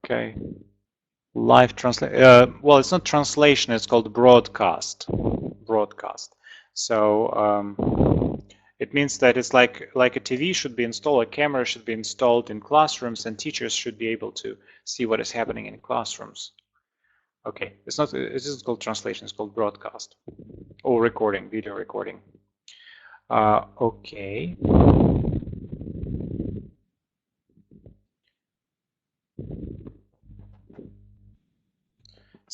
Okay. Live translation. Well, it's not translation. It's called broadcast. Broadcast. So it means that it's like a TV should be installed, a camera should be installed in classrooms, and teachers should be able to see what is happening in classrooms. Okay, it's not. It isn't called translation. It's called broadcast or recording, video recording. Okay.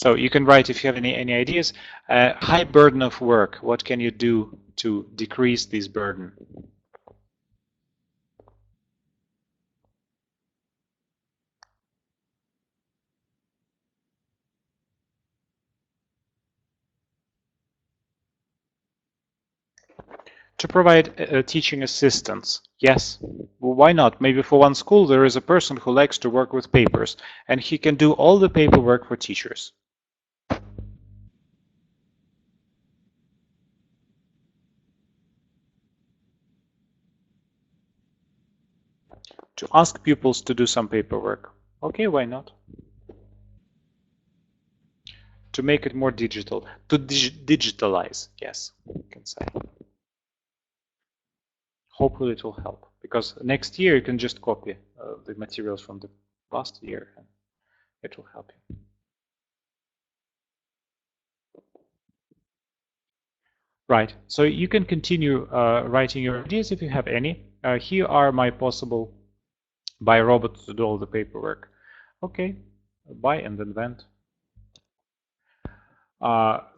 So you can write, if you have any ideas, high burden of work. What can you do to decrease this burden? To provide teaching assistance. Yes, well, why not? Maybe for one school there is a person who likes to work with papers, and he can do all the paperwork for teachers. To ask pupils to do some paperwork. Okay, why not? To make it more digital. To digitalize, yes, you can say. Hopefully it will help, because next year you can just copy the materials from the last year and it will help you. Right, so you can continue writing your ideas if you have any. Here are my possible buy robots to do all the paperwork. Okay, buy and invent.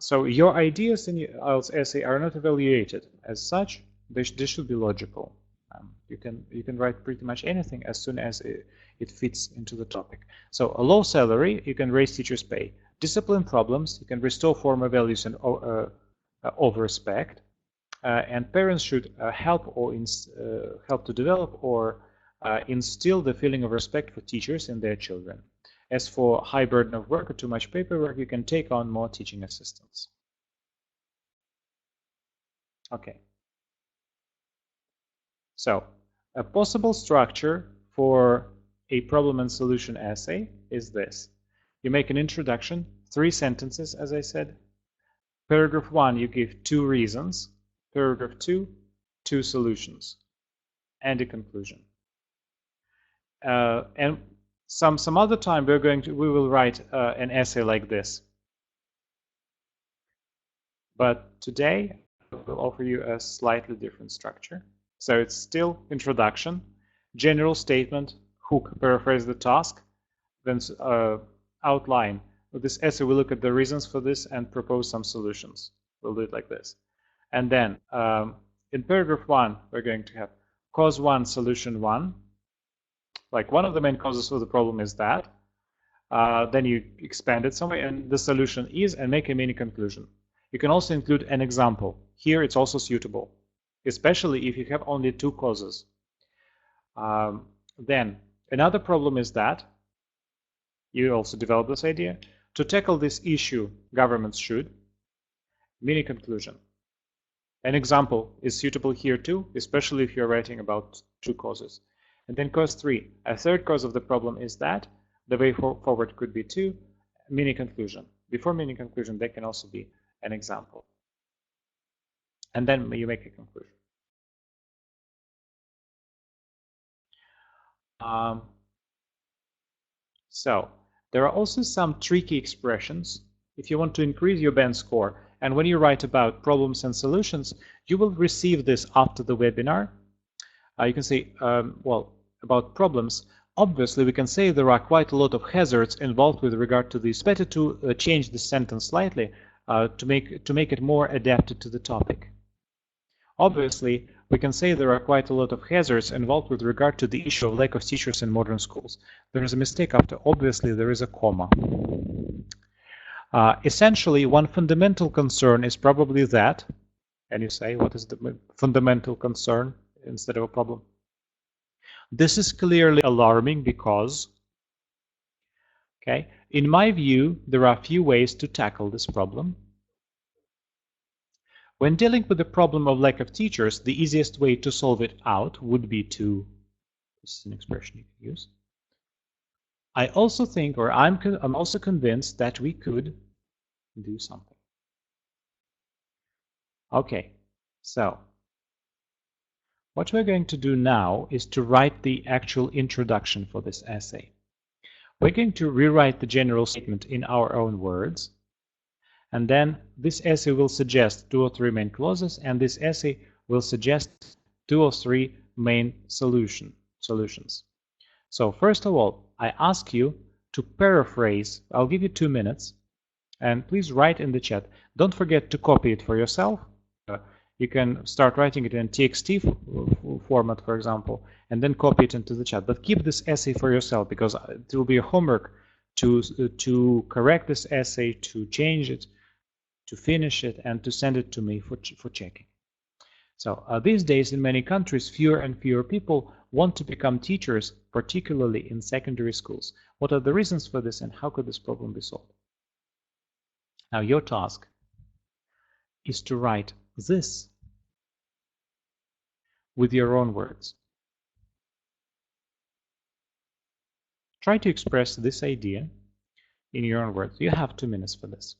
So your ideas in your IELTS essay are not evaluated. As such, they should be logical. You can write pretty much anything as soon as it fits into the topic. So a low salary, you can raise teachers' pay. Discipline problems, you can restore former values and over respect. And parents should help to develop or instill the feeling of respect for teachers and their children. As for high burden of work or too much paperwork, you can take on more teaching assistants. Okay. So, a possible structure for a problem and solution essay is this. You make an introduction, 3 sentences, as I said. Paragraph 1, you give 2 reasons. Paragraph 2, 2 solutions, and a conclusion. And some other time we will write an essay like this. But today I will offer you a slightly different structure. So it's still introduction, general statement, hook, paraphrase the task, then outline. With this essay, we look at the reasons for this and propose some solutions. We'll do it like this. And then in paragraph 1, we're going to have cause 1, solution 1. Like one of the main causes for the problem is that. Then you expand it somewhere, and the solution is, and make a mini conclusion. You can also include an example. Here it's also suitable, especially if you have only 2 causes. Then another problem is that you also develop this idea. To tackle this issue, governments should. Mini conclusion. An example is suitable here too, especially if you're writing about 2 causes. And then cause 3. A third cause of the problem is that. The way forward could be 2. Mini conclusion. Before mini conclusion, there can also be an example. And then you make a conclusion. So there are also some tricky expressions if you want to increase your band score. And when you write about problems and solutions, you will receive this after the webinar. You can say, well, about problems. Obviously, we can say there are quite a lot of hazards involved with regard to this. Better to change the sentence slightly to make it more adapted to the topic. Obviously, we can say there are quite a lot of hazards involved with regard to the issue of lack of teachers in modern schools. There is a mistake after obviously, there is a comma. Essentially, one fundamental concern is probably that, and you say, what is the fundamental concern instead of a problem? This is clearly alarming because, okay, in my view, there are few ways to tackle this problem. When dealing with the problem of lack of teachers, the easiest way to solve it out would be to, this is an expression you can use. I also think, or I'm also convinced that we could do something. Okay, so what we're going to do now is to write the actual introduction for this essay. We're going to rewrite the general statement in our own words. And then this essay will suggest 2 or 3 main clauses, and this essay will suggest 2 or 3 main solutions. So first of all, I ask you to paraphrase. I'll give you 2 minutes And please write in the chat. Don't forget to copy it for yourself. You can start writing it in TXT format, for example, and then copy it into the chat. But keep this essay for yourself, because it will be a homework to correct this essay, to change it, to finish it, and to send it to me for checking. So these days, in many countries, fewer and fewer people want to become teachers, particularly in secondary schools. What are the reasons for this, and how could this problem be solved? Now, your task is to write this with your own words. Try to express this idea in your own words. You have 2 minutes for this.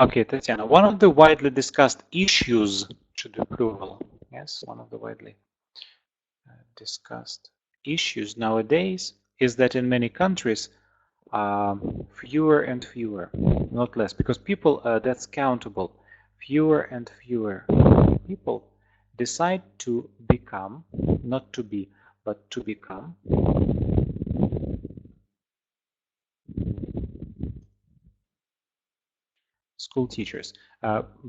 Okay, Tatiana, one of the widely discussed issues should be plural. Yes, one of the widely discussed issues nowadays is that in many countries, fewer and fewer, not less, because people, that's countable, fewer and fewer people decide to become, not to be, but to become school teachers.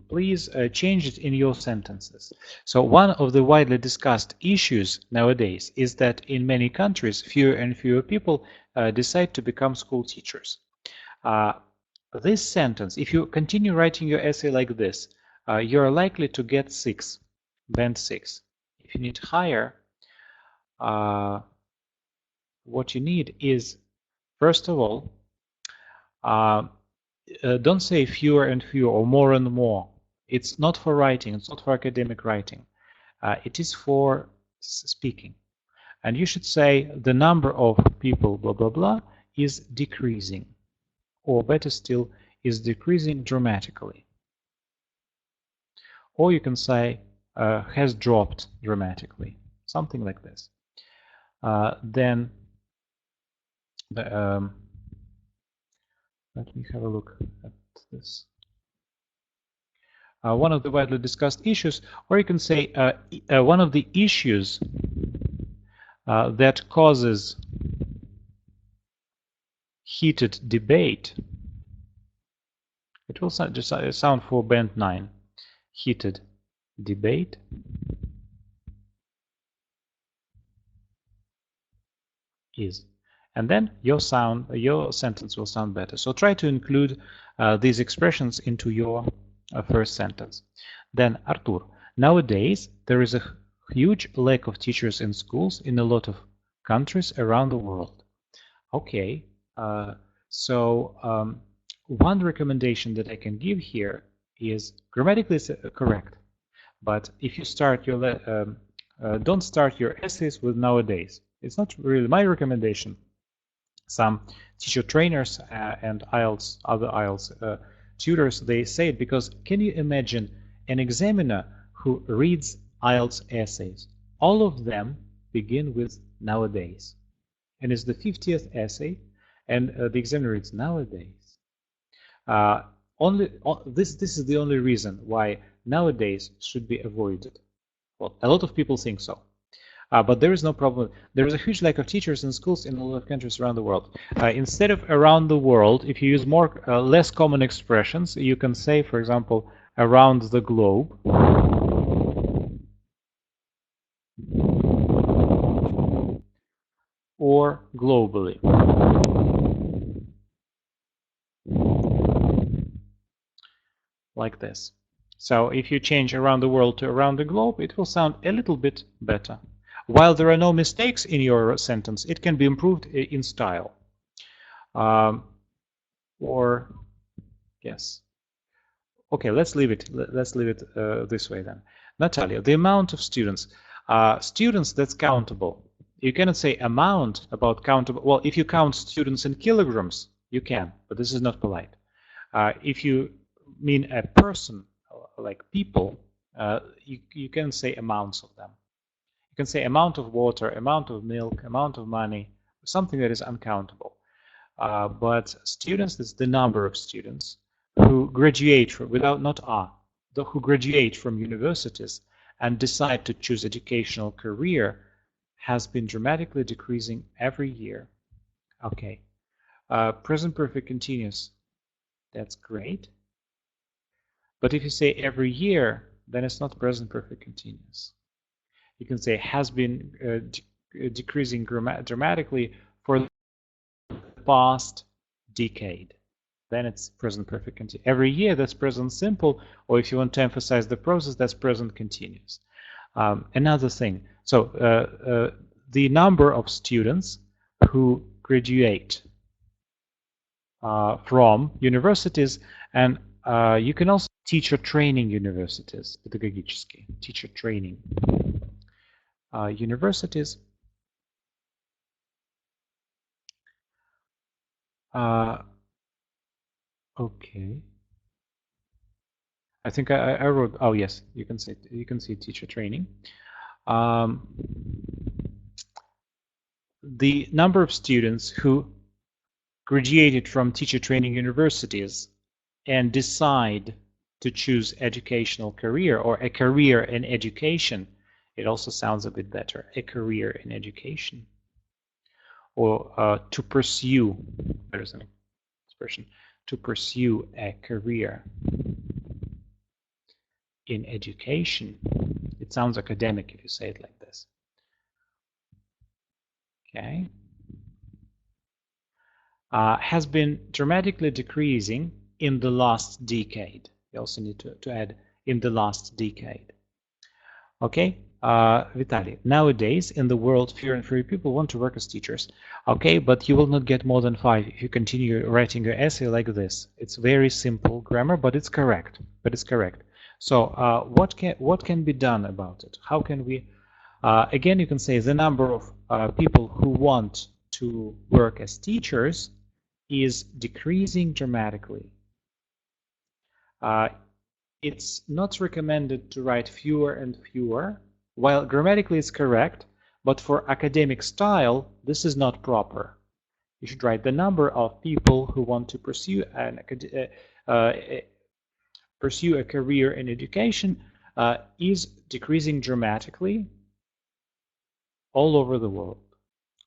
Please change it in your sentences. So one of the widely discussed issues nowadays is that in many countries, fewer and fewer people decide to become school teachers. This sentence, if you continue writing your essay like this, you're likely to get 6, band 6. If you need higher, what you need is, first of all, don't say fewer and fewer or more and more. It's not for writing. It's not for academic writing. It is for speaking. And you should say the number of people, blah, blah, blah, is decreasing, or better still, is decreasing dramatically. Or you can say has dropped dramatically, something like this. Then let me have a look at this. One of the widely discussed issues, or you can say one of the issues that causes heated debate. It will just sound for band 9. Heated debate is, and then your sentence will sound better. So try to include these expressions into your first sentence. Then Artur, nowadays there is a huge lack of teachers in schools in a lot of countries around the world. Okay, one recommendation that I can give here is grammatically correct, but if you start your don't start your essays with nowadays. It's not really my recommendation. Some teacher trainers and other IELTS tutors, they say it because can you imagine an examiner who reads IELTS essays? All of them begin with nowadays, and it's the 50th essay, and the examiner reads nowadays. This is the only reason why nowadays should be avoided. Well, a lot of people think so. But there is no problem. There is a huge lack of teachers in schools in a lot of countries around the world. Instead of around the world, if you use less common expressions, you can say, for example, around the globe. Or globally. Like this. So if you change around the world to around the globe, it will sound a little bit better. While there are no mistakes in your sentence, it can be improved in style. Yes. Okay, let's leave it. Let's leave it this way then. Natalia, the amount of students. Students, that's countable. You cannot say amount about countable. Well, if you count students in kilograms, you can, but this is not polite. If you mean a person, like people, you can say amounts of them. You can say amount of water, amount of milk, amount of money, something that is uncountable. But students is the number of students who graduate from, who graduate from universities and decide to choose educational career has been dramatically decreasing every year. Okay. Present perfect continuous. That's great. But if you say every year, then it's not present perfect continuous. You can say has been decreasing dramatically for the past decade. Then it's present perfect continuous. Every year, that's present simple, or if you want to emphasize the process, that's present continuous. Another thing, so the number of students who graduate from universities, and you can also teacher training universities, педагогические, teacher training universities. Okay. I think I wrote. Oh yes, you can see teacher training. The number of students who graduated from teacher training universities and decide to choose educational career or a career in education. It also sounds a bit better. A career in education, or to pursue. There's an expression. To pursue a career in education. It sounds academic if you say it like this. Okay. Has been dramatically decreasing in the last decade. You also need to add in the last decade. Okay, Vitaly, nowadays in the world, fewer and fewer people want to work as teachers. Okay, but you will not get more than 5 if you continue writing your essay like this. It's very simple grammar, but it's correct. So what can be done about it? How can we? Again, you can say the number of people who want to work as teachers is decreasing dramatically. It's not recommended to write fewer and fewer, while grammatically it's correct, but for academic style, this is not proper. You should write the number of people who want to pursue a career in education is decreasing dramatically all over the world,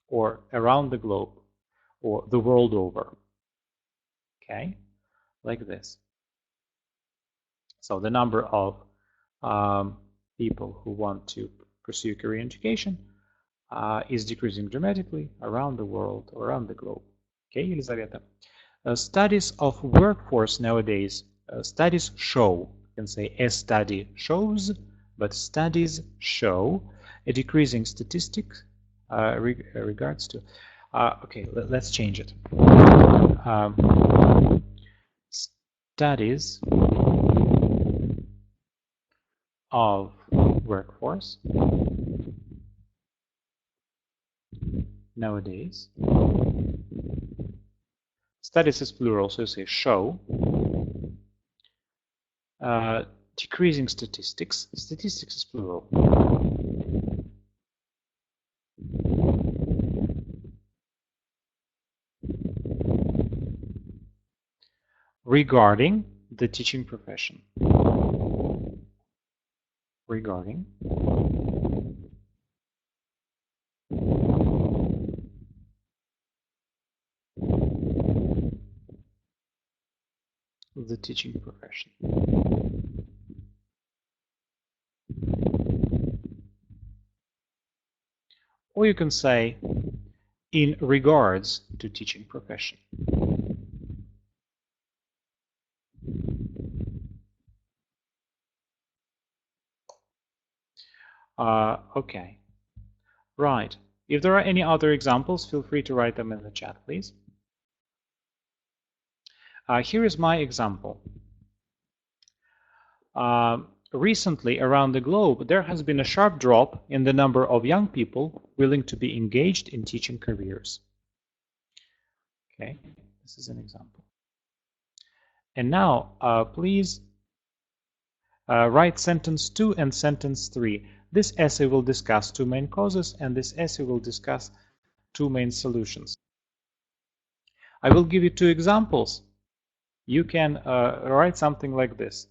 or around the globe, or the world over. Okay, like this. So the number of people who want to pursue a career in education is decreasing dramatically around the world, around the globe. Okay, Елизавета. Studies of workforce nowadays, studies show, you can say a study shows, but studies show a decreasing statistics regards to, okay, let's change it. Studies of workforce nowadays. Studies is plural, so you say show. Decreasing statistics. Statistics is plural. Regarding the teaching profession. Regarding the teaching profession. Or you can say in regards to teaching profession. Okay. Right. If there are any other examples, feel free to write them in the chat, please. Here is my example. Recently, around the globe, there has been a sharp drop in the number of young people willing to be engaged in teaching careers. Okay, this is an example. And now, please write sentence 2 and sentence 3. This essay will discuss two main causes, and this essay will discuss two main solutions. I will give you two examples. You can write something like this,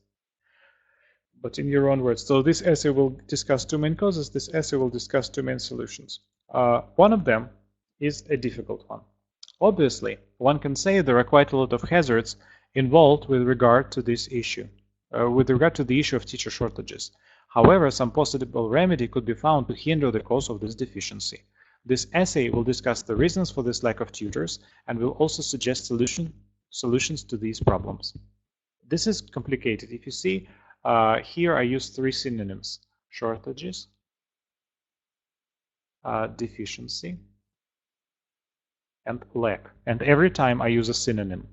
but in your own words. So this essay will discuss two main causes, this essay will discuss two main solutions. One of them is a difficult one. Obviously, one can say there are quite a lot of hazards involved with regard to this issue, with regard to the issue of teacher shortages. However, some possible remedy could be found to hinder the cause of this deficiency. This essay will discuss the reasons for this lack of tutors and will also suggest solutions to these problems. This is complicated. If you see, here I use three synonyms: shortages, deficiency, and lack. And every time I use a synonym.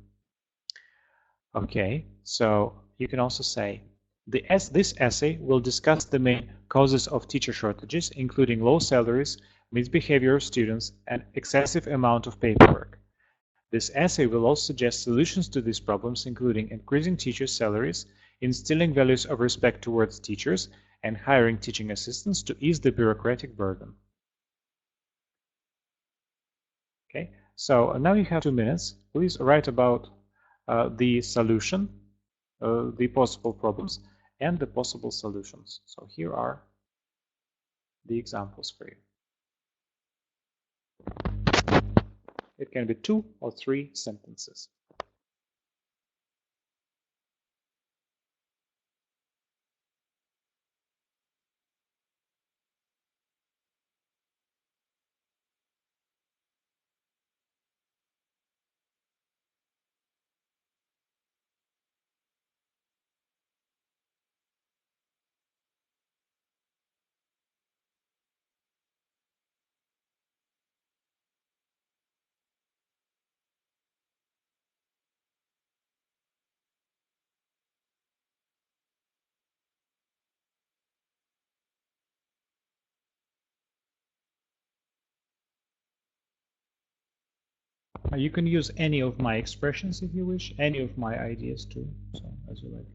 Okay, so you can also say this essay will discuss the main causes of teacher shortages, including low salaries, misbehavior of students, and excessive amount of paperwork. This essay will also suggest solutions to these problems, including increasing teachers' salaries, instilling values of respect towards teachers, and hiring teaching assistants to ease the bureaucratic burden. Okay, so now you have 2 minutes. Please write about the solution, the possible problems, and the possible solutions. So here are the examples for you. It can be 2 or 3 sentences. You can use any of my expressions if you wish, any of my ideas too, so as you like.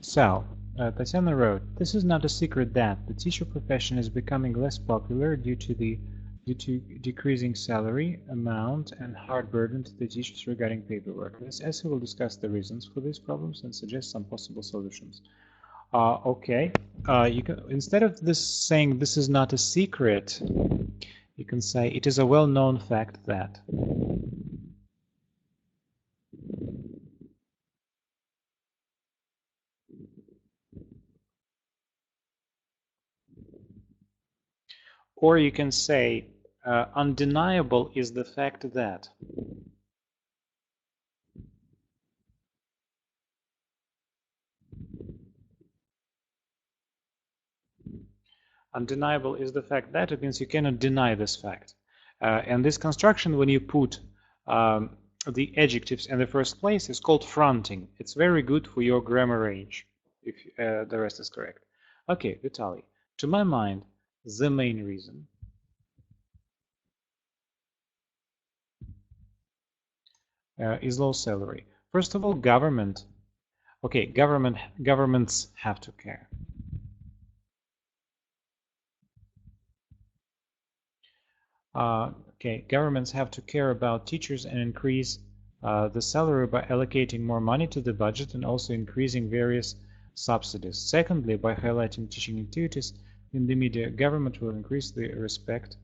So, Tatiana wrote, "This is not a secret that the teacher profession is becoming less popular due to decreasing salary, amount, and hard burden to the teachers regarding paperwork. This essay will discuss the reasons for these problems and suggest some possible solutions." Okay, you can, instead of this saying this is not a secret, you can say it is a well-known fact that. Or you can say undeniable is the fact that. Undeniable is the fact that. It means you cannot deny this fact. And this construction, when you put the adjectives in the first place, is called fronting. It's very good for your grammar range, if the rest is correct. Okay, Vitaly. To my mind, the main reason is low salary. First of all, government. Okay, governments have to care. Okay, governments have to care about teachers and increase the salary by allocating more money to the budget and also increasing various subsidies. Secondly, by highlighting teaching activities in the media, government will increase the respect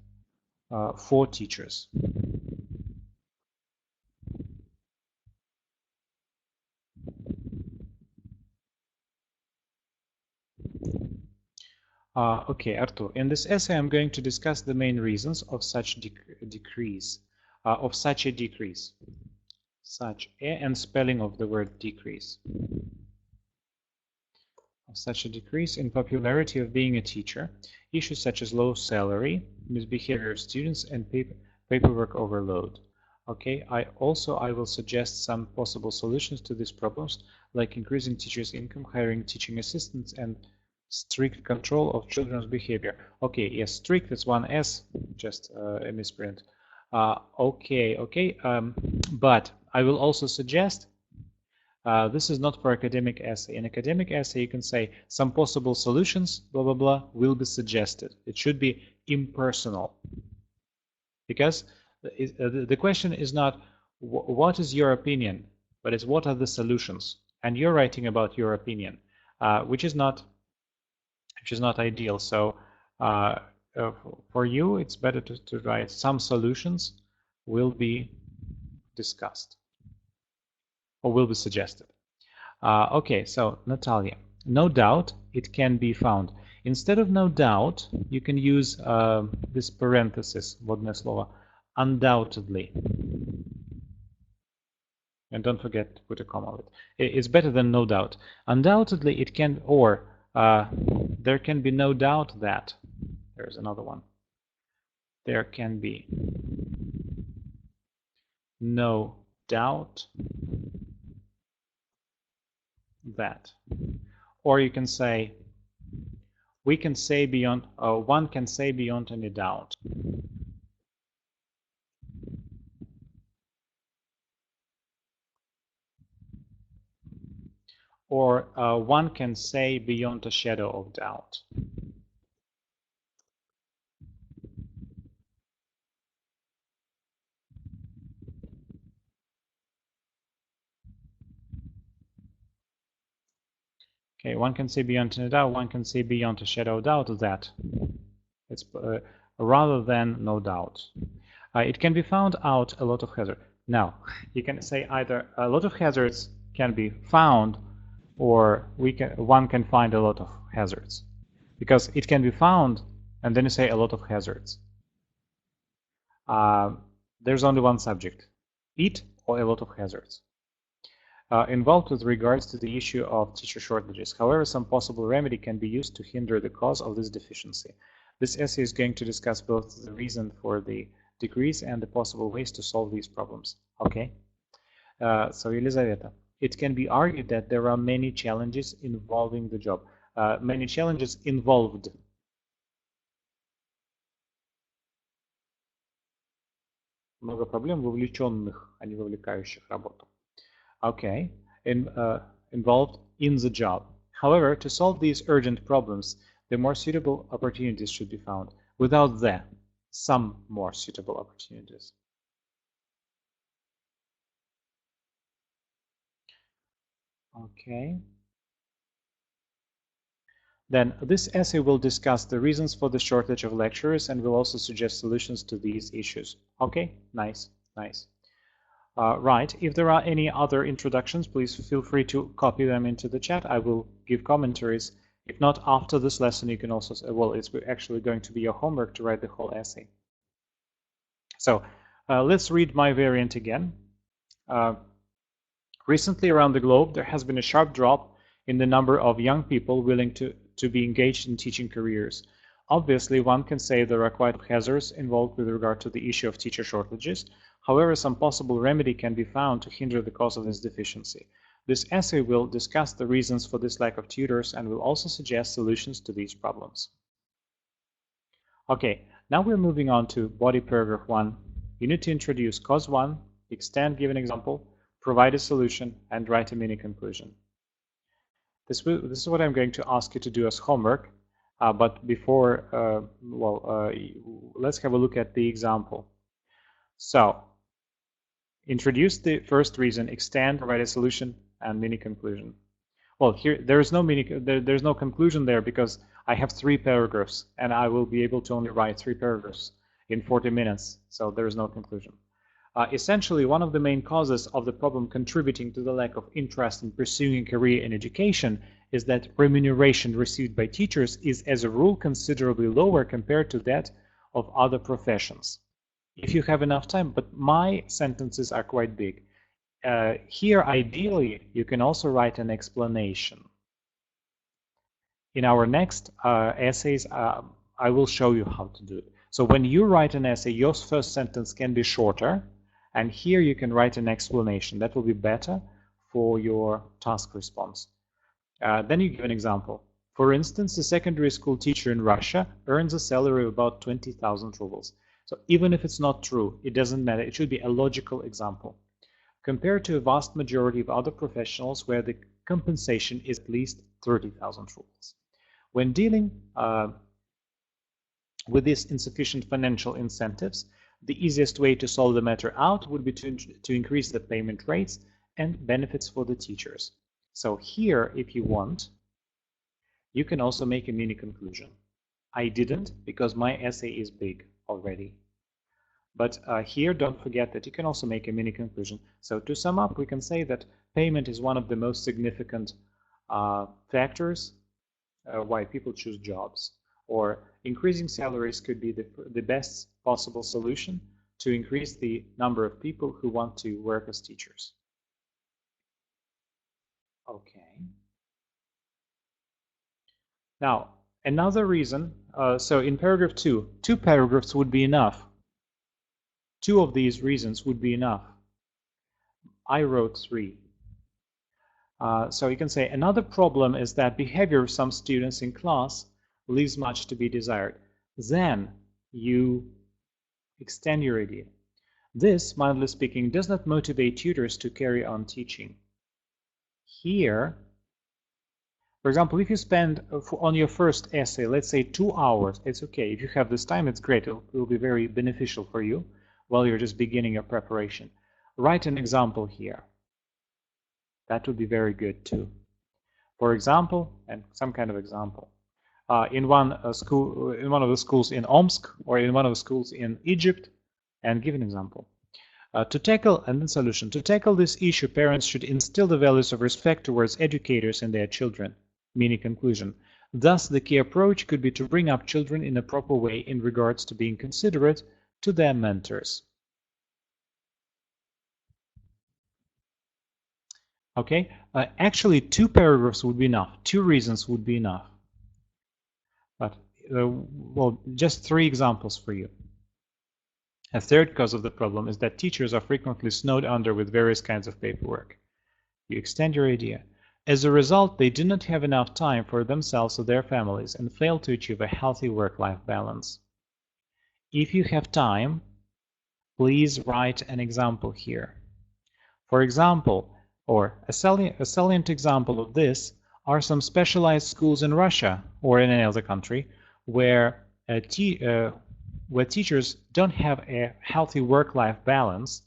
for teachers. Okay, Artur, in this essay I'm going to discuss the main reasons of such decrease, such a decrease. Such a and spelling of the word decrease. Of such a decrease in popularity of being a teacher, issues such as low salary, misbehavior of students, and paperwork overload. Okay, I will suggest some possible solutions to these problems, like increasing teachers' income, hiring teaching assistants, and strict control of children's behavior. Okay, yes, strict is one S, just a misprint. Okay, but I will also suggest this is not for academic essay. In academic essay, you can say some possible solutions, blah, blah, blah, will be suggested. It should be impersonal. Because the question is not what is your opinion, but it's what are the solutions. And you're writing about your opinion, which is not ideal. So for you, it's better to write some solutions will be discussed or will be suggested. Okay, so Natalia, no doubt it can be found. Instead of no doubt, you can use this parenthesis, водное слово, undoubtedly. And don't forget to put a comma with it. It's better than no doubt. Undoubtedly it can, or there can be no doubt that. There's another one. There can be no doubt that. Or you can say, we can say beyond, one can say beyond any doubt. Or one can say beyond a shadow of doubt. Okay, one can say beyond any doubt, one can say beyond a shadow of doubt that. It's rather than no doubt. It can be found out a lot of hazards. Now, you can say either a lot of hazards can be found, or one can find a lot of hazards. Because it can be found, and then you say a lot of hazards. There's only one subject, it or a lot of hazards. Involved with regards to the issue of teacher shortages. However, some possible remedy can be used to hinder the cause of this deficiency. This essay is going to discuss both the reason for the decrease and the possible ways to solve these problems. Okay? So, Елизавета, it can be argued that there are many challenges involving the job. Many challenges involved. Много проблем вовлеченных, а не вовлекающих работу. Okay, involved in the job. However, to solve these urgent problems, the more suitable opportunities should be found. Without that, some more suitable opportunities. Okay. Then this essay will discuss the reasons for the shortage of lecturers and will also suggest solutions to these issues. Okay, nice, nice. Right, if there are any other introductions, please feel free to copy them into the chat. I will give commentaries. If not, after this lesson, you can also, well, it's actually going to be your homework to write the whole essay. So let's read my variant again. Recently around the globe, there has been a sharp drop in the number of young people willing to be engaged in teaching careers. Obviously, one can say there are quite hazards involved with regard to the issue of teacher shortages. However, some possible remedy can be found to hinder the cause of this deficiency. This essay will discuss the reasons for this lack of tutors and will also suggest solutions to these problems. Okay, now we're moving on to body paragraph 1. You need to introduce cause 1, extend, give an example, provide a solution, and write a mini conclusion. This is what I'm going to ask you to do as homework, but before, let's have a look at the example. So, introduce the first reason, extend, provide a solution, and mini conclusion. Well, here there's no conclusion there because I have 3 paragraphs, and I will be able to only write 3 paragraphs in 40 minutes, so there is no conclusion. Essentially, one of the main causes of the problem contributing to the lack of interest in pursuing a career in education is that remuneration received by teachers is, as a rule, considerably lower compared to that of other professions. If you have enough time, but my sentences are quite big. Here, ideally, you can also write an explanation. In our next essays, I will show you how to do it. So when you write an essay, your first sentence can be shorter, and here you can write an explanation. That will be better for your task response. Then you give an example. For instance, a secondary school teacher in Russia earns a salary of about 20,000 rubles. So even if it's not true, it doesn't matter. It should be a logical example. Compared to a vast majority of other professionals where the compensation is at least 30,000 rubles. When dealing with these insufficient financial incentives, the easiest way to solve the matter out would be to increase the payment rates and benefits for the teachers. So here, if you want, you can also make a mini conclusion. I didn't because my essay is big already. But here, don't forget that you can also make a mini conclusion. So to sum up, we can say that payment is one of the most significant factors why people choose jobs. Or increasing salaries could be the best possible solution to increase the number of people who want to work as teachers. Okay. Now, another reason, so in paragraph 2, 2 paragraphs would be enough. 2 of these reasons would be enough. I wrote 3. So you can say another problem is that behavior of some students in class leaves much to be desired. Then you extend your idea. This, mildly speaking, does not motivate tutors to carry on teaching. Here, for example, if you spend on your first essay, let's say 2 hours, it's okay. If you have this time, it's great. It will be very beneficial for you while you're just beginning your preparation. Write an example here. That would be very good too. For example, and some kind of example. In one of the schools in Omsk or in one of the schools in Egypt, and give an example. To tackle this issue, parents should instill the values of respect towards educators and their children. Mini conclusion. Thus, the key approach could be to bring up children in a proper way in regards to being considerate to their mentors. Okay, actually 2 paragraphs would be enough. 2 reasons would be enough. But, well, just 3 examples for you. A third cause of the problem is that teachers are frequently snowed under with various kinds of paperwork. You extend your idea. As a result, they do not have enough time for themselves or their families and fail to achieve a healthy work-life balance. If you have time, please write an example here. For example, or a salient example of this, are some specialized schools in Russia or in any other country where teachers don't have a healthy work-life balance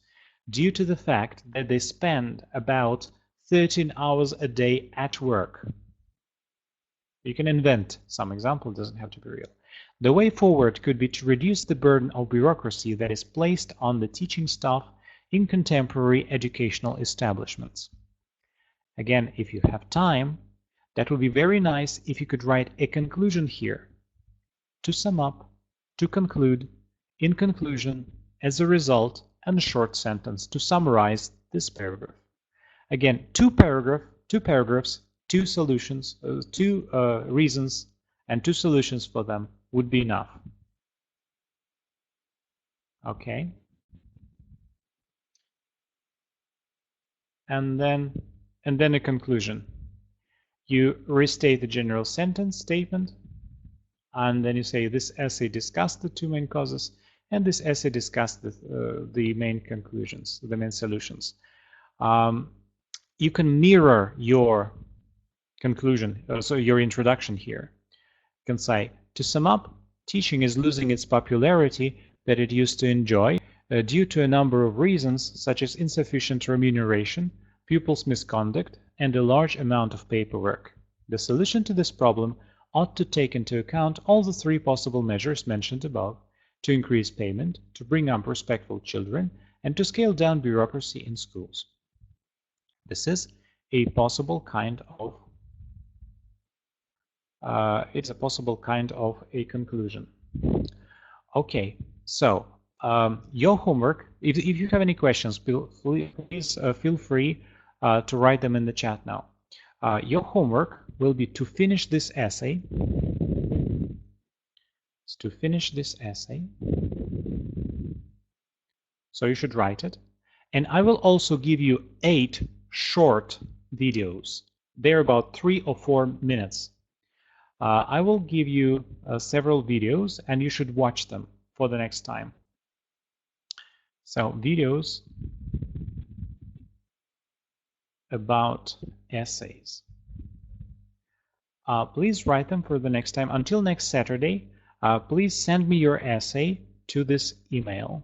due to the fact that they spend about 13 hours a day at work. You can invent some example, it doesn't have to be real. The way forward could be to reduce the burden of bureaucracy that is placed on the teaching staff in contemporary educational establishments. Again, if you have time, that would be very nice if you could write a conclusion here. To sum up, to conclude, in conclusion, as a result, and a short sentence to summarize this paragraph. Again, two paragraphs, two solutions, two reasons, and two solutions for them would be enough. Okay. And then a conclusion. You restate the general sentence statement, and then you say this essay discussed the two main causes, and this essay discussed the main conclusions, the main solutions. You can mirror your conclusion, so your introduction here. You can say, to sum up, teaching is losing its popularity that it used to enjoy due to a number of reasons such as insufficient remuneration, pupils' misconduct, and a large amount of paperwork. The solution to this problem ought to take into account all the three possible measures mentioned above: to increase payment, to bring up respectful children, and to scale down bureaucracy in schools. This is a possible kind of it's a possible kind of a conclusion. Okay, so your homework, if you have any questions, please feel free to write them in the chat now. Your homework will be to finish this essay. So you should write it. And I will also give you 8 short videos. They're about 3 or 4 minutes. I will give you several videos, and you should watch them for the next time. So videos about essays. Please write them for the next time. Until next Saturday, please send me your essay to this email.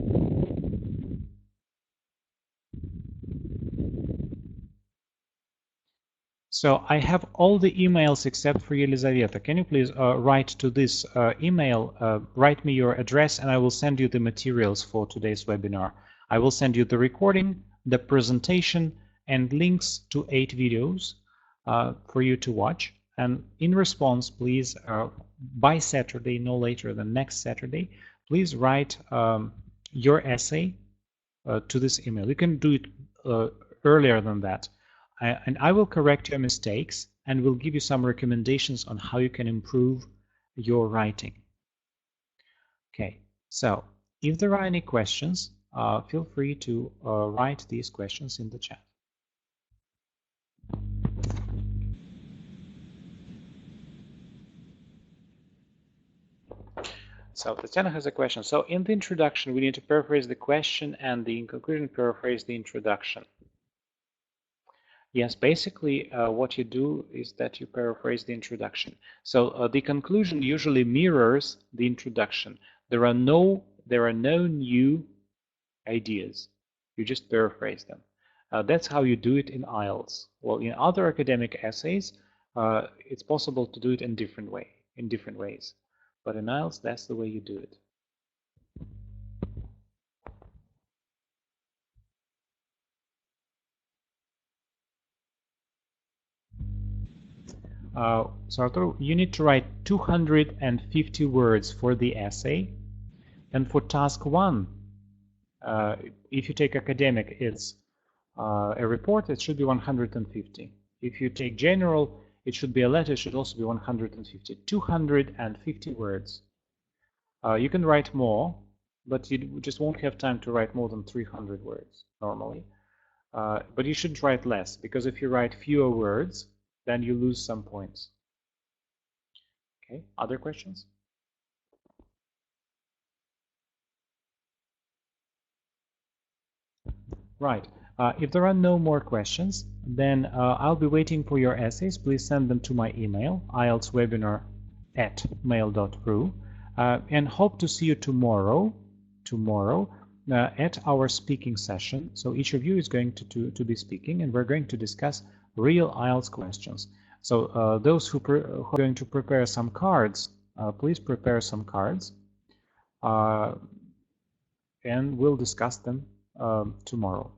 So I have all the emails except for Yelizaveta. Can you please write to this email, write me your address, and I will send you the materials for today's webinar. I will send you the recording, the presentation, and links to 8 videos for you to watch. And in response, please, by Saturday, no later than next Saturday, please write your essay to this email. You can do it earlier than that. And I will correct your mistakes and will give you some recommendations on how you can improve your writing. Okay, so if there are any questions, feel free to write these questions in the chat. So Tatiana has a question. So in the introduction, we need to paraphrase the question, and in conclusion, paraphrase the introduction. Yes, basically what you do is that you paraphrase the introduction. So the conclusion usually mirrors the introduction. There are no new ideas. You just paraphrase them. That's how you do it in Ielts. Well, in other academic essays, it's possible to do it in different ways. But in Ielts, that's the way you do it. So Arturo, you need to write 250 words for the essay. And for task 1, if you take academic, it's a report, it should be 150. If you take general, it should be a letter, it should also be 150. 250 words. You can write more, but you just won't have time to write more than 300 words normally. But you shouldn't write less, because if you write fewer words, then you lose some points. Okay, other questions? Right. If there are no more questions, then I'll be waiting for your essays. Please send them to my email, ieltswebinar@mail.ru, and hope to see you tomorrow at our speaking session. So each of you is going to be speaking, and we're going to discuss real IELTS questions. So those who are going to prepare some cards, please prepare some cards, and we'll discuss them tomorrow.